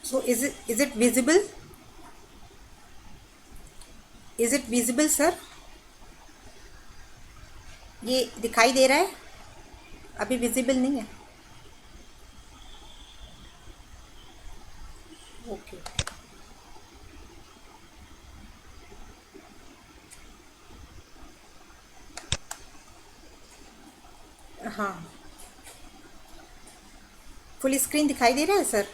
So is it visible? Is it visible sir? ये दिखाई दे रहा है? अभी विजिबल नहीं है? ओके। हाँ, फुल स्क्रीन दिखाई दे रहा है सर?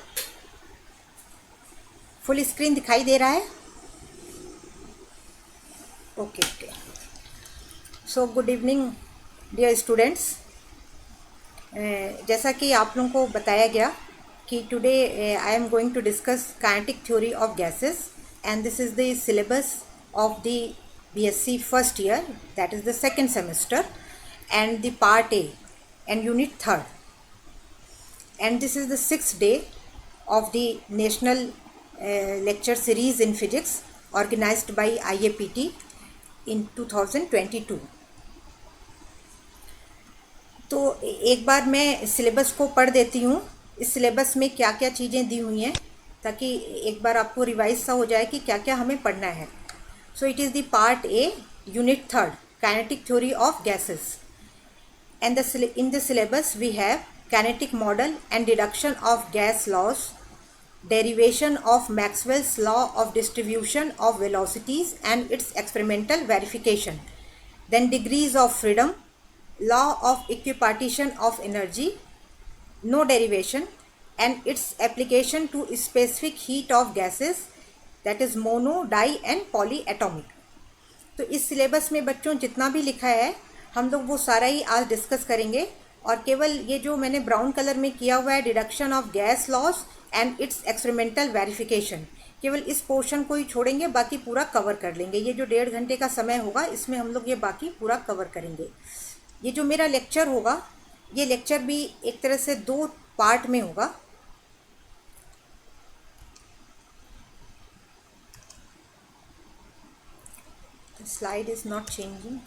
फुल स्क्रीन दिखाई दे रहा है? Okay okay. So good evening dear students. जैसा कि आप लोगों को बताया गया कि today I am going to discuss kinetic theory of gases and this is the syllabus of the BSc first year, that is the second semester, and the part A and unit 3rd, and this is the 6th day of the national lecture series in physics organized by IAPT in 2022. तो एक बार मैं syllabus को पढ़ देती हूँ, इस syllabus में क्या क्या चीज़ें दी हुई हैं, ताकि एक बार आपको रिवाइज सा हो जाए कि क्या क्या हमें पढ़ना है। So it is the part A, unit 3rd, kinetic theory of gases. And in the syllabus we have kinetic model and deduction of gas laws, derivation of Maxwell's law of distribution of velocities and its experimental verification, then degrees of freedom, law of equipartition of energy, no derivation, and its application to specific heat of gases, that is mono, di and polyatomic. तो इस syllabus में बच्चों जितना भी लिखा है हम लोग वो सारा ही आज डिस्कस करेंगे, और केवल ये जो मैंने ब्राउन कलर में किया हुआ है deduction of gas laws and it's experimental verification, केवल इस पोर्शन को ही छोड़ेंगे, बाकी पूरा कवर कर लेंगे। ये जो 1.5 घंटे का समय होगा इसमें हम लोग ये बाकी पूरा कवर करेंगे। ये जो मेरा लेक्चर होगा, ये लेक्चर भी एक तरह से 2 पार्ट में होगा। Slide is not changing.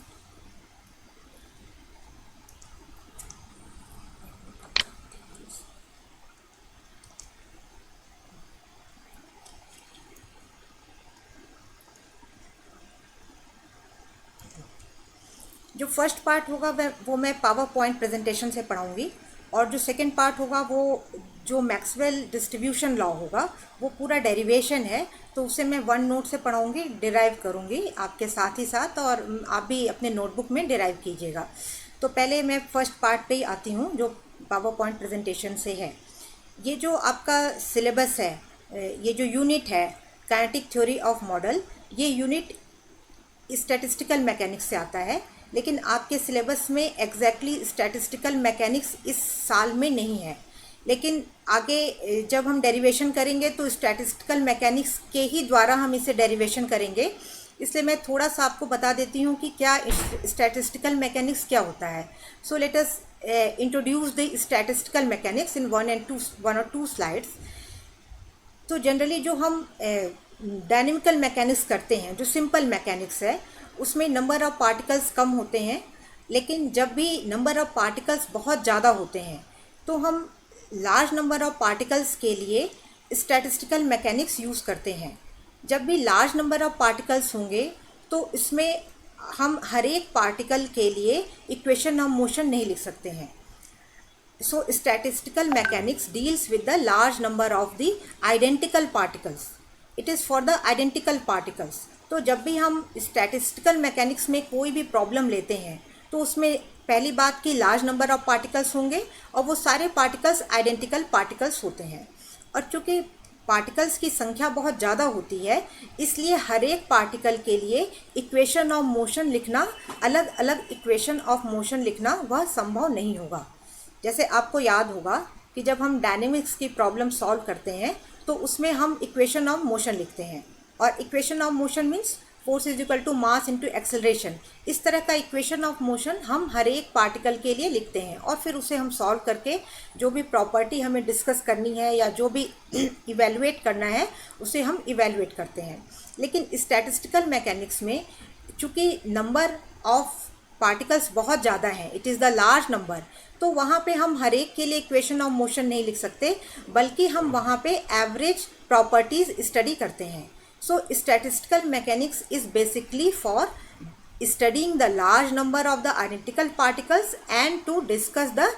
जो फर्स्ट पार्ट होगा वो मैं पावर पॉइंट प्रेजेंटेशन से पढ़ाऊँगी, और जो सेकंड पार्ट होगा वो जो मैक्सवेल डिस्ट्रीब्यूशन लॉ होगा वो पूरा डेरिवेशन है, तो उसे मैं 1 नोट से पढ़ाऊँगी, डिराइव करूँगी आपके साथ ही साथ, और आप भी अपने नोटबुक में डिराइव कीजिएगा। तो पहले मैं फर्स्ट पार्ट पे ही आती हूँ जो पावर पॉइंट प्रेजेंटेशन से है। ये जो आपका सिलेबस है, ये जो यूनिट है काइनेटिक थ्योरी ऑफ मॉडल, ये यूनिट स्टैटिस्टिकल मैकेनिक्स से आता है, लेकिन आपके सिलेबस में एग्जैक्टली स्टैटिस्टिकल मैकेनिक्स इस साल में नहीं है, लेकिन आगे जब हम डेरिवेशन करेंगे तो स्टैटिस्टिकल मैकेनिक्स के ही द्वारा हम इसे डेरिवेशन करेंगे। इसलिए मैं थोड़ा सा आपको बता देती हूँ कि क्या स्टैटिस्टिकल मैकेनिक्स क्या होता है। सो let us introduce the statistical mechanics इन 1 और 2 स्लाइड्स। तो जनरली जो हम डायनेमिकल मैकेनिक्स करते हैं, जो सिंपल मैकेनिक्स है, उसमें नंबर ऑफ़ पार्टिकल्स कम होते हैं, लेकिन जब भी नंबर ऑफ़ पार्टिकल्स बहुत ज़्यादा होते हैं तो हम लार्ज नंबर ऑफ़ पार्टिकल्स के लिए स्टैटिस्टिकल मैकेनिक्स यूज़ करते हैं। जब भी लार्ज नंबर ऑफ़ पार्टिकल्स होंगे तो इसमें हम हर एक पार्टिकल के लिए इक्वेशन ऑफ मोशन नहीं लिख सकते हैं। So statistical mechanics deals with the large number of the identical particles, it is for the identical particles. तो जब भी हम स्टैटिस्टिकल मैकेनिक्स में कोई भी प्रॉब्लम लेते हैं तो उसमें पहली बात कि लार्ज नंबर ऑफ़ पार्टिकल्स होंगे और वो सारे पार्टिकल्स आइडेंटिकल पार्टिकल्स होते हैं। और चूँकि पार्टिकल्स की संख्या बहुत ज़्यादा होती है, इसलिए हर एक पार्टिकल के लिए इक्वेशन ऑफ मोशन लिखना, अलग अलग इक्वेशन ऑफ मोशन लिखना वह संभव नहीं होगा। जैसे आपको याद होगा कि जब हम डायनेमिक्स की प्रॉब्लम सॉल्व करते हैं तो उसमें हम इक्वेशन ऑफ मोशन लिखते हैं, और equation of motion means force is equal to mass into acceleration. इस तरह का इक्वेशन ऑफ मोशन हम हर एक पार्टिकल के लिए लिखते हैं, और फिर उसे हम सॉल्व करके जो भी प्रॉपर्टी हमें डिस्कस करनी है या जो भी इवेलुएट करना है उसे हम इवेलुएट करते हैं। लेकिन स्टैटिस्टिकल मैकेनिक्स में चूँकि नंबर ऑफ पार्टिकल्स बहुत ज़्यादा हैं, it is the large number, तो वहाँ पे हम हर एक के लिए इक्वेशन ऑफ मोशन नहीं लिख सकते, बल्कि हम वहाँ पे एवरेज प्रॉपर्टीज़ स्टडी करते हैं. So statistical mechanics is basically for studying the large number of the identical particles and to discuss the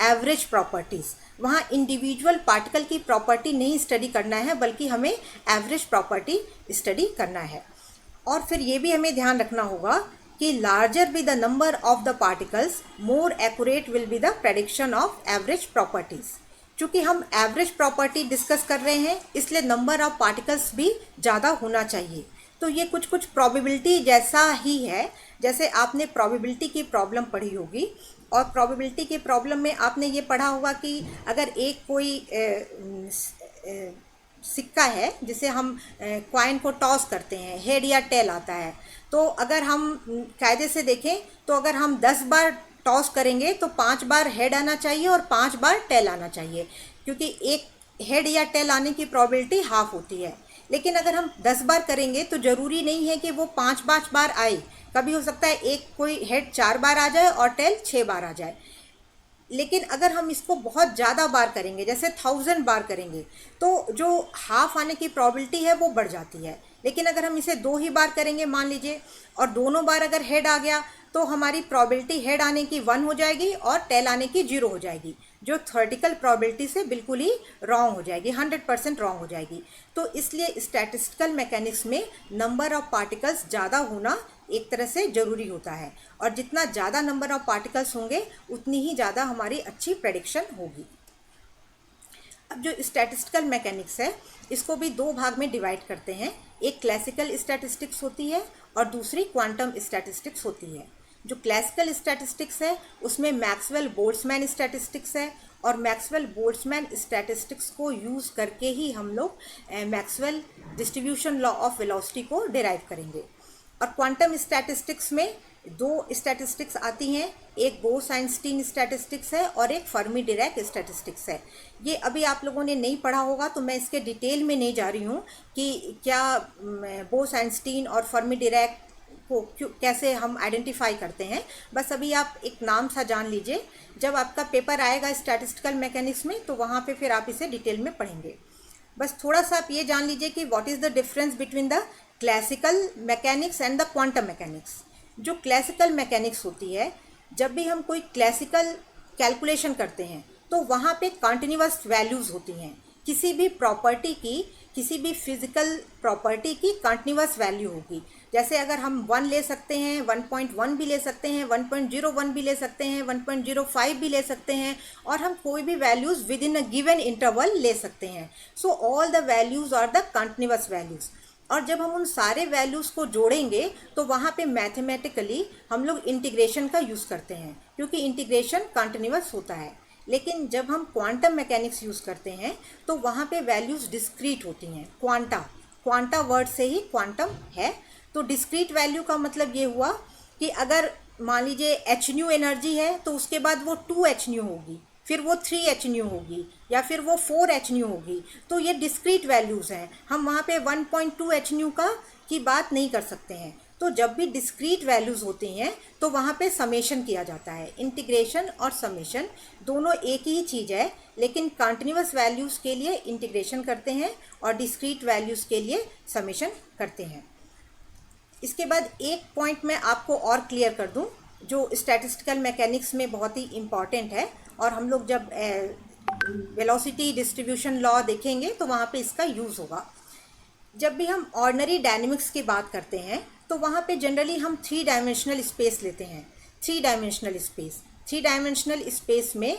average properties. वहाँ इंडिविजुअल पार्टिकल की प्रॉपर्टी नहीं स्टडी करना है, बल्कि हमें एवरेज प्रॉपर्टी स्टडी करना है. और फिर ये भी हमें ध्यान रखना होगा कि larger be the number of the particles, more accurate will be the prediction of average properties. चूँकि हम एवरेज प्रॉपर्टी डिस्कस कर रहे हैं, इसलिए नंबर ऑफ पार्टिकल्स भी ज़्यादा होना चाहिए. तो ये कुछ कुछ प्रोबेबिलिटी जैसा ही है, जैसे आपने प्रोबेबिलिटी की प्रॉब्लम पढ़ी होगी, और प्रोबेबिलिटी के प्रॉब्लम में आपने ये पढ़ा होगा कि अगर एक कोई सिक्का है जिसे हम कॉइन को टॉस करते हैं, हेड या टेल आता है, तो अगर हम कायदे से देखें तो अगर हम 10 बार टॉस करेंगे तो 5 बार हेड आना चाहिए और 5 बार टेल आना चाहिए, क्योंकि एक हेड या टेल आने की प्रोबेबिलिटी हाफ होती है. लेकिन अगर हम 10 बार करेंगे तो ज़रूरी नहीं है कि वो 5 बार आए. कभी हो सकता है एक कोई हेड 4 बार आ जाए और टेल 6 बार आ जाए. लेकिन अगर हम इसको बहुत ज़्यादा बार करेंगे, जैसे 1000 बार करेंगे, तो जो हाफ आने की प्रोबेबिलिटी है वो बढ़ जाती है. लेकिन अगर हम इसे 2 ही बार करेंगे मान लीजिए, और दोनों बार अगर हेड आ गया, तो हमारी प्रोबेबिलिटी हेड आने की 1 हो जाएगी और टेल आने की 0 हो जाएगी, जो थ्योरेटिकल प्रोबेबिलिटी से बिल्कुल ही रॉन्ग हो जाएगी, 100% रॉन्ग हो जाएगी. तो इसलिए स्टैटिस्टिकल मैकेनिक्स में नंबर ऑफ पार्टिकल्स ज़्यादा होना एक तरह से ज़रूरी होता है, और जितना ज़्यादा नंबर ऑफ पार्टिकल्स होंगे उतनी ही ज़्यादा हमारी अच्छी प्रेडिक्शन होगी. अब जो स्टैटिस्टिकल मैकेनिक्स है, इसको भी 2 भाग में डिवाइड करते हैं. एक क्लासिकल स्टैटिस्टिक्स होती है और दूसरी क्वांटम स्टैटिस्टिक्स होती है. जो क्लासिकल स्टैटिस्टिक्स है उसमें मैक्सवेल बोल्ट्जमैन स्टैटिस्टिक्स है, और मैक्सवेल बोल्ट्जमैन स्टैटिस्टिक्स को यूज़ करके ही हम लोग Maxwell distribution law of velocity को डिराइव करेंगे. और क्वांटम स्टैटिस्टिक्स में 2 स्टैटिस्टिक्स आती हैं, एक बोस-आइंस्टीन स्टैटिस्टिक्स है और एक फर्मी डिरैक स्टैटिस्टिक्स है. ये अभी आप लोगों ने नहीं पढ़ा होगा, तो मैं इसके डिटेल में नहीं जा रही हूँ कि क्या बोस-आइंस्टीन और फर्मी डिरैक को कैसे हम आइडेंटिफाई करते हैं. बस अभी आप एक नाम सा जान लीजिए, जब आपका पेपर आएगा स्टैटिस्टिकल मैकेनिक्स में तो वहाँ पे फिर आप इसे डिटेल में पढ़ेंगे. बस थोड़ा सा आप ये जान लीजिए कि what is the difference between the classical mechanics and the quantum mechanics. जो क्लासिकल मैकेनिक्स होती है, जब भी हम कोई क्लासिकल कैलकुलेशन करते हैं तो वहाँ पे कंटिन्यूअस वैल्यूज़ होती हैं. किसी भी प्रॉपर्टी की, किसी भी फिजिकल प्रॉपर्टी की कंटिन्यूअस वैल्यू होगी. जैसे अगर हम 1 ले सकते हैं, 1.1 भी ले सकते हैं, 1.01 भी ले सकते हैं, 1.05 भी ले सकते हैं, और हम कोई भी values within a given interval ले सकते हैं. So all the values are the continuous values. और जब हम उन सारे वैल्यूज़ को जोड़ेंगे तो वहाँ पे मैथमेटिकली हम लोग इंटीग्रेशन का यूज़ करते हैं, क्योंकि इंटीग्रेशन कंटिन्यूअस होता है. लेकिन जब हम क्वांटम मैकेनिक्स यूज़ करते हैं तो वहाँ पे वैल्यूज़ डिस्क्रीट होती हैं. क्वांटा वर्ड से ही क्वांटम है. तो डिस्क्रीट वैल्यू का मतलब ये हुआ कि अगर मान लीजिए एच न्यू एनर्जी है तो उसके बाद वो 2 एच न्यू होगी, फिर वो 3 एच न्यू होगी, या फिर वो 4 एच न्यू होगी. तो ये डिस्क्रीट वैल्यूज़ हैं. हम वहाँ पे 1.2 एच न्यू की बात नहीं कर सकते हैं. तो जब भी डिस्क्रीट वैल्यूज़ होती हैं तो वहाँ पे समेशन किया जाता है. इंटीग्रेशन और समेशन दोनों एक ही चीज़ है, लेकिन कंटिन्यूअस वैल्यूज़ के लिए इंटीग्रेशन करते हैं और डिस्क्रीट वैल्यूज़ के लिए समेशन करते हैं. इसके बाद एक पॉइंट मैं आपको और क्लियर कर दूं, जो स्टैटिस्टिकल मैकेनिक्स में बहुत ही इम्पॉर्टेंट है, और हम लोग जब वेलोसिटी डिस्ट्रीब्यूशन लॉ देखेंगे तो वहाँ पे इसका यूज़ होगा. जब भी हम ऑर्डिनरी डायनेमिक्स की बात करते हैं तो वहाँ पे जनरली हम 3 डायमेंशनल स्पेस लेते हैं. 3 डायमेंशनल स्पेस में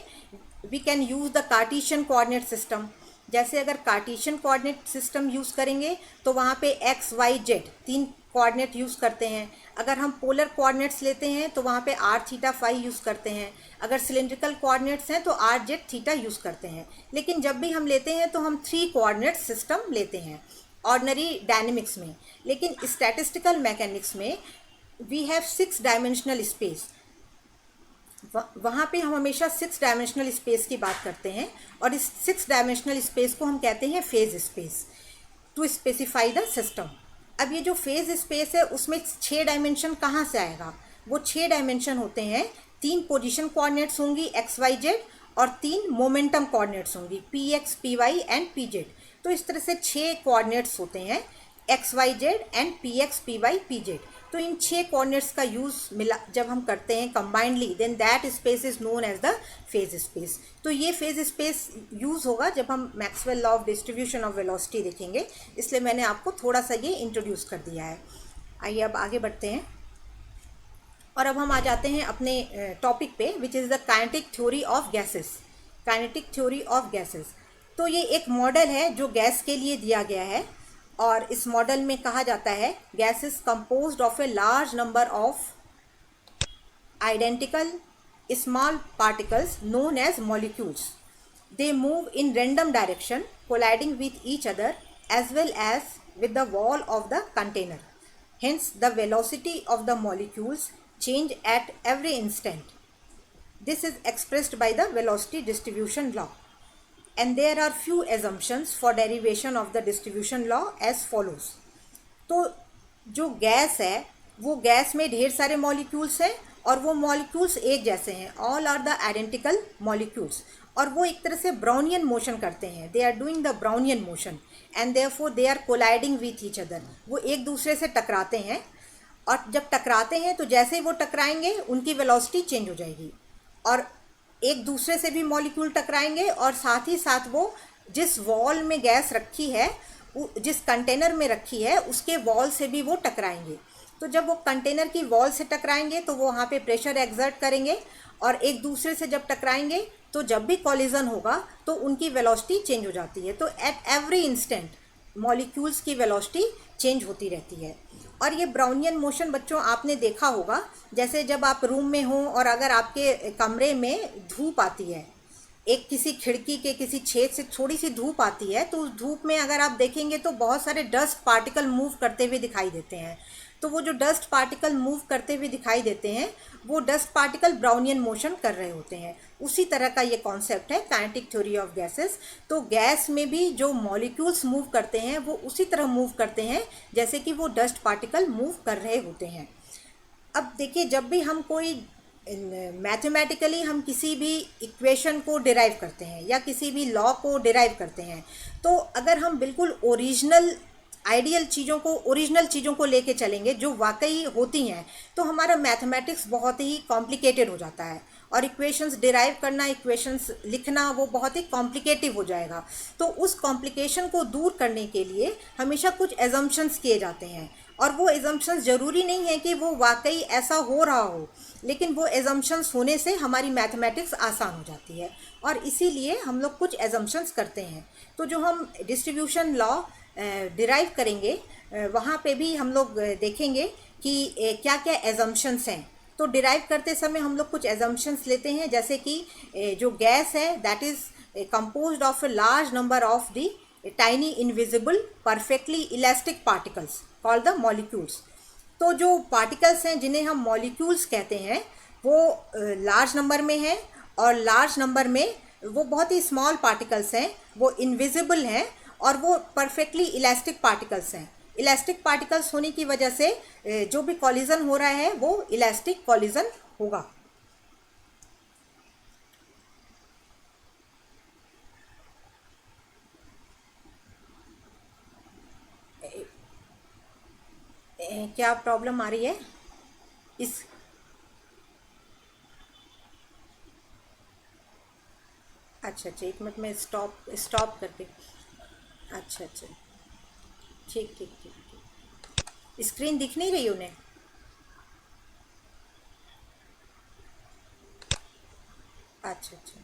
we can use the Cartesian coordinate system. जैसे अगर कार्टेशियन कोऑर्डिनेट सिस्टम यूज़ करेंगे तो वहाँ पे x, y, z 3 coordinate use करते हैं. अगर हम पोलर कोऑर्डिनेट्स लेते हैं तो वहाँ पे r, थीटा, फाई यूज़ करते हैं. अगर सिलेंड्रिकल कोऑर्डिनेट्स हैं तो r, z, थीटा यूज़ करते हैं. लेकिन जब भी हम लेते हैं तो हम 3 कोऑर्डिनेट सिस्टम लेते हैं ऑर्डिनरी डायनेमिक्स में. लेकिन स्टैटिस्टिकल मैकेनिक्स में वी हैव 6 डायमेंशनल स्पेस. वहाँ पे हम हमेशा 6 डायमेंशनल स्पेस की बात करते हैं, और इस 6 डायमेंशनल स्पेस को हम कहते हैं phase space, to specify the system. अब ये जो फेज स्पेस है उसमें 6 डायमेंशन कहाँ से आएगा? वो 6 डायमेंशन होते हैं, 3 पोजीशन कोऑर्डिनेट्स होंगी एक्स वाई जेड और 3 मोमेंटम कोऑर्डिनेट्स होंगी p x p y and p z. तो इस तरह से 6 कोऑर्डिनेट्स होते हैं x y z and p x p y p z. तो इन 6 कोऑर्डिनेट्स का यूज़ मिला जब हम करते हैं combinedly, then that space is known as the phase space. तो ये फेज स्पेस यूज़ होगा जब हम Maxwell law of distribution of velocity देखेंगे, इसलिए मैंने आपको थोड़ा सा ये इंट्रोड्यूस कर दिया है। आइए अब आगे बढ़ते हैं और अब हम आ जाते हैं अपने टॉपिक पे, विच is the kinetic theory of gases. Kinetic theory of gases, तो ये एक मॉडल है जो गैस के लिए दिया गया है और इस मॉडल में कहा जाता है gas is composed of a large number of identical small particles known as molecules. They move in random direction, colliding with each other as well as with the wall of the container. Hence, the velocity of the molecules change at every instant. This is expressed by the velocity distribution law. And there are few assumptions for derivation of the distribution law as follows. तो जो gas है वो gas में ढेर सारे molecules हैं और वो मॉलिक्यूल्स एक जैसे हैं, all are the identical molecules, और वो एक तरह से ब्राउनियन मोशन करते हैं, they are doing the Brownian motion and therefore they are colliding with each other. वो एक दूसरे से टकराते हैं और जब टकराते हैं तो जैसे ही वो टकराएंगे उनकी वेलोसिटी चेंज हो जाएगी और एक दूसरे से भी मॉलिक्यूल टकराएंगे और साथ ही साथ वो जिस वॉल में गैस रखी है, जिस कंटेनर में रखी है उसके वॉल से भी वो टकराएंगे। तो जब वो कंटेनर की वॉल से टकराएंगे तो वो वहाँ पे प्रेशर एक्सर्ट करेंगे और एक दूसरे से जब टकराएंगे तो जब भी कॉलिजन होगा तो उनकी वेलोसिटी चेंज हो जाती है। तो एट एवरी इंस्टेंट मॉलिक्यूल्स की वेलोसिटी चेंज होती रहती है। और ये ब्राउनियन मोशन बच्चों आपने देखा होगा, जैसे जब आप रूम में हो और अगर आपके कमरे में धूप आती है, एक किसी खिड़की के किसी छेद से थोड़ी सी धूप आती है, तो उस धूप में अगर आप देखेंगे तो बहुत सारे डस्ट पार्टिकल मूव करते हुए दिखाई देते हैं। तो वो जो डस्ट पार्टिकल मूव करते हुए दिखाई देते हैं वो डस्ट पार्टिकल ब्राउनियन मोशन कर रहे होते हैं। उसी तरह का ये कॉन्सेप्ट है काइनेटिक थ्योरी ऑफ गैसेस। तो गैस में भी जो मॉलिक्यूल्स मूव करते हैं वो उसी तरह मूव करते हैं जैसे कि वो डस्ट पार्टिकल मूव कर रहे होते हैं। अब देखिए, जब भी हम कोई मैथमेटिकली हम किसी भी इक्वेशन को डिराइव करते हैं या किसी भी लॉ को डिराइव करते हैं, तो अगर हम बिल्कुल ओरिजिनल आइडियल चीज़ों को, ओरिजिनल चीज़ों को लेके चलेंगे जो वाकई होती हैं, तो हमारा मैथमेटिक्स बहुत ही कॉम्प्लिकेटेड हो जाता है और इक्वेशंस डिराइव करना, इक्वेशंस लिखना वो बहुत ही कॉम्प्लिकेटिव हो जाएगा। तो उस कॉम्प्लिकेशन को दूर करने के लिए हमेशा कुछ एजम्पशंस किए जाते हैं और वो एजम्पशंस ज़रूरी नहीं है कि वो वाकई ऐसा हो रहा हो, लेकिन वो एजम्पशंस होने से हमारी मैथमेटिक्स आसान हो जाती है और इसीलिए हम लोग कुछ एजम्पशंस करते हैं। तो जो हम डिस्ट्रीब्यूशन लॉ डिराइव करेंगे वहाँ पे भी हम लोग देखेंगे कि क्या क्या एजम्पशंस हैं। तो डिराइव करते समय हम लोग कुछ एजम्पशंस लेते हैं, जैसे कि जो गैस है that is composed of a large number of the tiny invisible perfectly elastic particles called the molecules. तो जो पार्टिकल्स हैं जिन्हें हम मॉलिक्यूल्स कहते हैं वो लार्ज नंबर में हैं और लार्ज नंबर में वो बहुत ही स्मॉल पार्टिकल्स हैं, वो इनविजिबल हैं और वो परफेक्टली इलास्टिक पार्टिकल्स हैं। इलास्टिक पार्टिकल्स होने की वजह से जो भी कॉलिजन हो रहा है वो इलास्टिक कॉलिजन होगा। क्या प्रॉब्लम आ रही है इस? अच्छा अच्छा, एक मिनट में स्टॉप करके। अच्छा अच्छा, ठीक ठीक ठीक ठीक। स्क्रीन दिख नहीं रही उन्हें? अच्छा अच्छा,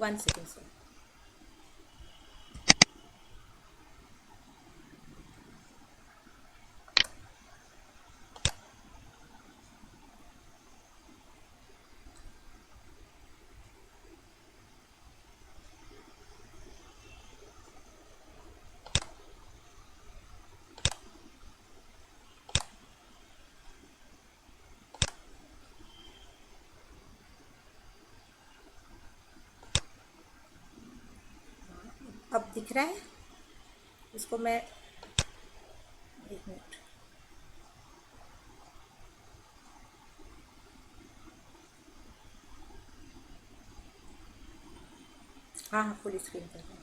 1 सेकेंड सर। दिख रहा है? इसको मैं, एक मिनट, हाँ हाँ फुल स्क्रीन कर रहा हूँ।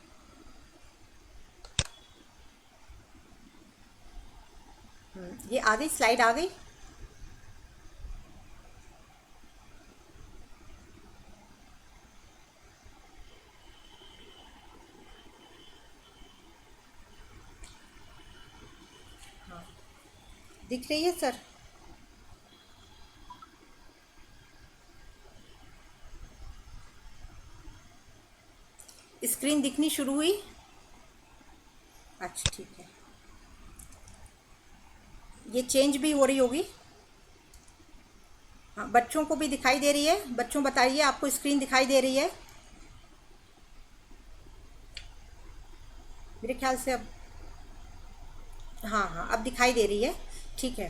ये आ गई, स्लाइड आ गई। दिख रही है सर? स्क्रीन दिखनी शुरू हुई? अच्छा ठीक है, ये चेंज भी हो रही होगी। हाँ, बच्चों को भी दिखाई दे रही है? बच्चों बताइए, आपको स्क्रीन दिखाई दे रही है? मेरे ख्याल से अब, हाँ हाँ अब दिखाई दे रही है। ठीक है,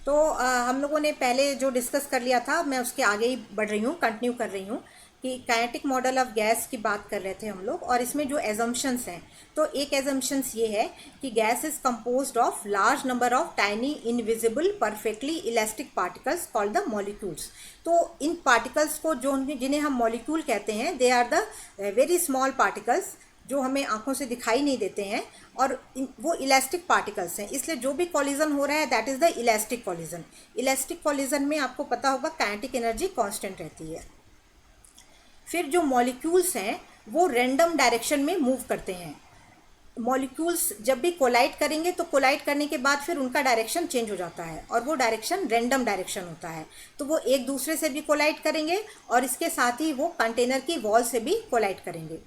तो हम लोगों ने पहले जो डिस्कस कर लिया था, मैं उसके आगे ही बढ़ रही हूँ, कंटिन्यू कर रही हूँ कि काइनेटिक मॉडल ऑफ गैस की बात कर रहे थे हम लोग। और इसमें जो एजम्पशंस हैं, तो एक एजम्पशंस ये है कि gas is composed of large number of tiny invisible perfectly elastic particles called the molecules. तो इन पार्टिकल्स को जो जिन्हें हम मॉलिक्यूल कहते हैं, they are the very small particles जो हमें आंखों से दिखाई नहीं देते हैं, और वो इलास्टिक पार्टिकल्स हैं। इसलिए जो भी कॉलिजन हो रहा है that is the elastic collision. Elastic collision में आपको पता होगा काइनेटिक एनर्जी कांस्टेंट रहती है। फिर जो मॉलिक्यूल्स हैं वो रैंडम डायरेक्शन में मूव करते हैं। मॉलिक्यूल्स जब भी कोलाइड करेंगे तो कोलाइड करने के बाद फिर उनका डायरेक्शन चेंज हो जाता है, और वो डायरेक्शन रैंडम डायरेक्शन होता है। तो वो एक दूसरे से भी कोलाइड करेंगे, और इसके साथ ही वो कंटेनर की वॉल से भी कोलाइड करेंगे।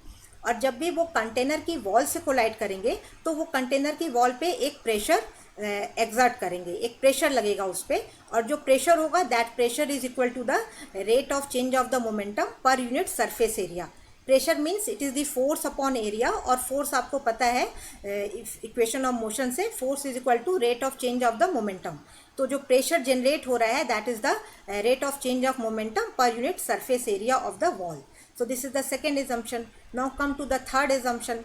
और जब भी वो कंटेनर की वॉल से कोलाइड करेंगे तो वो कंटेनर की वॉल पे एक प्रेशर एग्जर्ट करेंगे, एक प्रेशर लगेगा उस पर, और जो प्रेशर होगा that pressure is equal to the rate of change of the momentum per unit surface area. Pressure means it is the force upon area, और फोर्स आपको पता है इक्वेशन ऑफ मोशन से, force is equal to rate of change of the momentum. तो जो pressure generate हो रहा है that is the rate of change of momentum per unit surface area of the wall. So this is the second assumption. Now come to the third assumption.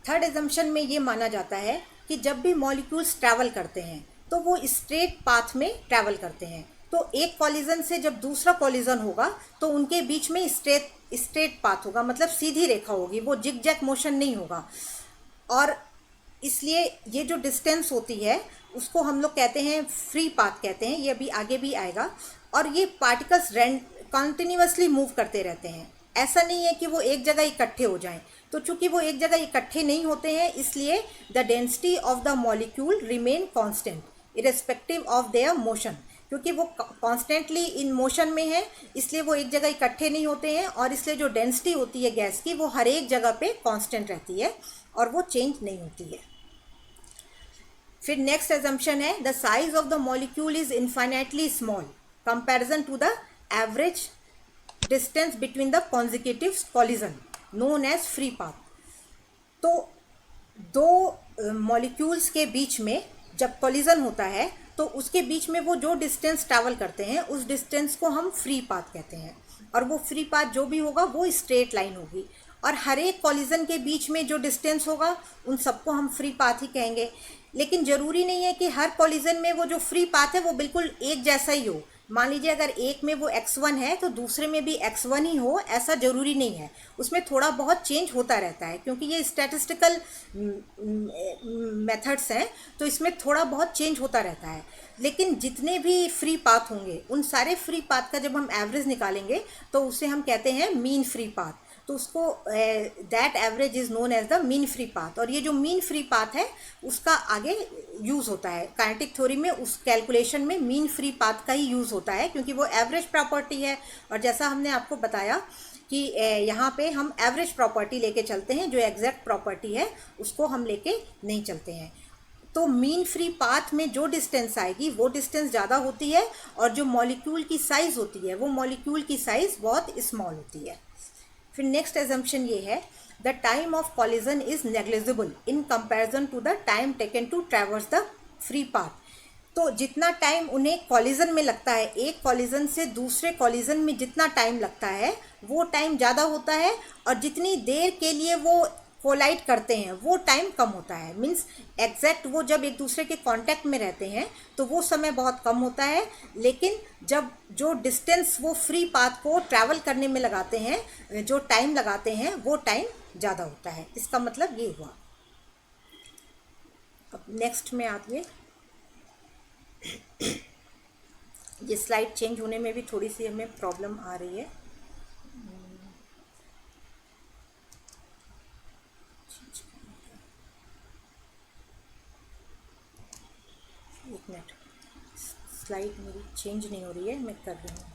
Third assumption में ये माना जाता है कि जब भी मॉलिक्यूल्स ट्रैवल करते हैं तो वो स्ट्रेट पाथ में ट्रैवल करते हैं। तो एक कॉलिजन से जब दूसरा कॉलिजन होगा तो उनके बीच में स्ट्रेट पाथ होगा, मतलब सीधी रेखा होगी, वो जिग जैग मोशन नहीं होगा। और इसलिए ये जो डिस्टेंस होती है उसको हम लोग कहते हैं फ्री पाथ कहते हैं, ये अभी आगे भी आएगा। और ये पार्टिकल्स कंटिन्यूअसली मूव करते रहते हैं, ऐसा नहीं है कि वो एक जगह इकट्ठे हो जाएं। तो चूंकि वो एक जगह इकट्ठे नहीं होते हैं, इसलिए the density of the molecule remain constant irrespective of their motion. क्योंकि वो कॉन्स्टेंटली इन मोशन में है, इसलिए वो एक जगह इकट्ठे नहीं होते हैं, और इसलिए जो डेंसिटी होती है गैस की वो हर एक जगह पे कांस्टेंट रहती है और वो चेंज नहीं होती है। फिर next assumption is the size of the molecule is infinitely small comparison to the average distance between the consecutive collision known as free path. तो दो मॉलिक्यूल्स के बीच में जब कॉलिजन होता है तो उसके बीच में वो जो डिस्टेंस ट्रैवल करते हैं उस डिस्टेंस को हम फ्री पाथ कहते हैं, और वो फ्री पाथ जो भी होगा वो स्ट्रेट लाइन होगी। और हर एक कॉलिजन के बीच में जो डिस्टेंस होगा उन सबको हम फ्री पाथ ही कहेंगे। लेकिन ज़रूरी नहीं है कि हर कॉलिजन में वो जो फ्री पाथ है वो बिल्कुल एक जैसा ही हो। मान लीजिए अगर एक में वो x1 है तो दूसरे में भी x1 ही हो, ऐसा ज़रूरी नहीं है। उसमें थोड़ा बहुत चेंज होता रहता है, क्योंकि ये स्टैटिस्टिकल मेथड्स हैं, तो इसमें थोड़ा बहुत चेंज होता रहता है। लेकिन जितने भी फ्री पाथ होंगे उन सारे फ्री पाथ का जब हम एवरेज निकालेंगे तो उसे हम कहते हैं मीन फ्री पाथ। तो उसको that average is known as the mean free path. और ये जो मीन फ्री पाथ है उसका आगे यूज़ होता है काइनेटिक थ्योरी में, उस कैलकुलेशन में मीन फ्री पाथ का ही यूज़ होता है, क्योंकि वो एवरेज प्रॉपर्टी है। और जैसा हमने आपको बताया कि यहाँ पे हम एवरेज प्रॉपर्टी लेके चलते हैं, जो एग्जैक्ट प्रॉपर्टी है उसको हम लेके नहीं चलते हैं। तो मीन फ्री पाथ में जो डिस्टेंस आएगी वो डिस्टेंस ज़्यादा होती है, और जो मॉलिक्यूल की साइज़ होती है वो मॉलिक्यूल की साइज़ बहुत स्मॉल होती है। फिर नेक्स्ट एजम्पशन ये है the time of collision is negligible in comparison to the time taken to traverse the free path. तो जितना टाइम उन्हें कॉलिजन में लगता है, एक कॉलिजन से दूसरे कॉलिजन में जितना टाइम लगता है वो टाइम ज़्यादा होता है, और जितनी देर के लिए वो कोलाइड करते हैं वो टाइम कम होता है। मीन्स एग्जैक्ट वो जब एक दूसरे के कांटेक्ट में रहते हैं तो वो समय बहुत कम होता है, लेकिन जब जो डिस्टेंस वो फ्री पाथ को ट्रैवल करने में लगाते हैं, जो टाइम लगाते हैं, वो टाइम ज़्यादा होता है। इसका मतलब ये हुआ। अब नेक्स्ट में आगे, ये स्लाइड चेंज होने में भी थोड़ी सी हमें प्रॉब्लम आ रही है। एक मिनट, स्लाइड मेरी चेंज नहीं हो रही है, मैं कर रही हूँ।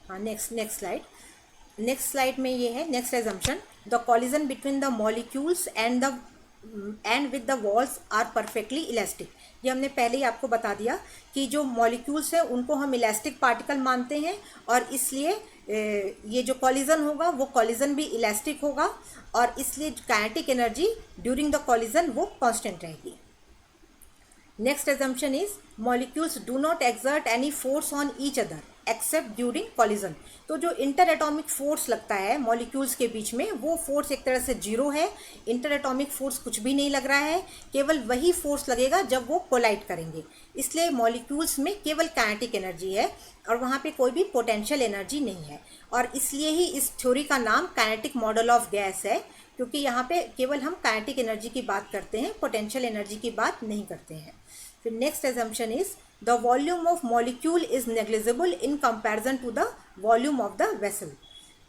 हाँ, नेक्स्ट स्लाइड में ये है, next assumption, the collision between the molecules and with the walls are perfectly elastic. ये हमने पहले ही आपको बता दिया कि जो मॉलिक्यूल्स हैं उनको हम इलास्टिक पार्टिकल मानते हैं, और इसलिए ये जो कॉलिजन होगा वो कॉलिजन भी इलास्टिक होगा, और इसलिए kinetic energy during the collision वो कांस्टेंट रहेगी। Next assumption is molecules do not exert any force on each other except during collision। तो जो इंटर एटॉमिक फोर्स लगता है मॉलिक्यूल्स के बीच में, वो फोर्स एक तरह से जीरो है। इंटर एटॉमिक फोर्स कुछ भी नहीं लग रहा है, केवल वही फोर्स लगेगा जब वो कोलाइड करेंगे। इसलिए मॉलिक्यूल्स में केवल काइनेटिक एनर्जी है और वहाँ पे कोई भी पोटेंशियल एनर्जी नहीं है, और इसलिए ही इस थ्योरी का नाम काइनेटिक मॉडल ऑफ गैस है, क्योंकि यहाँ पे केवल हम काइनेटिक एनर्जी की बात करते हैं, पोटेंशियल एनर्जी की बात नहीं करते हैं। फिर next assumption is the volume of molecule is negligible in comparison to the volume of the vessel.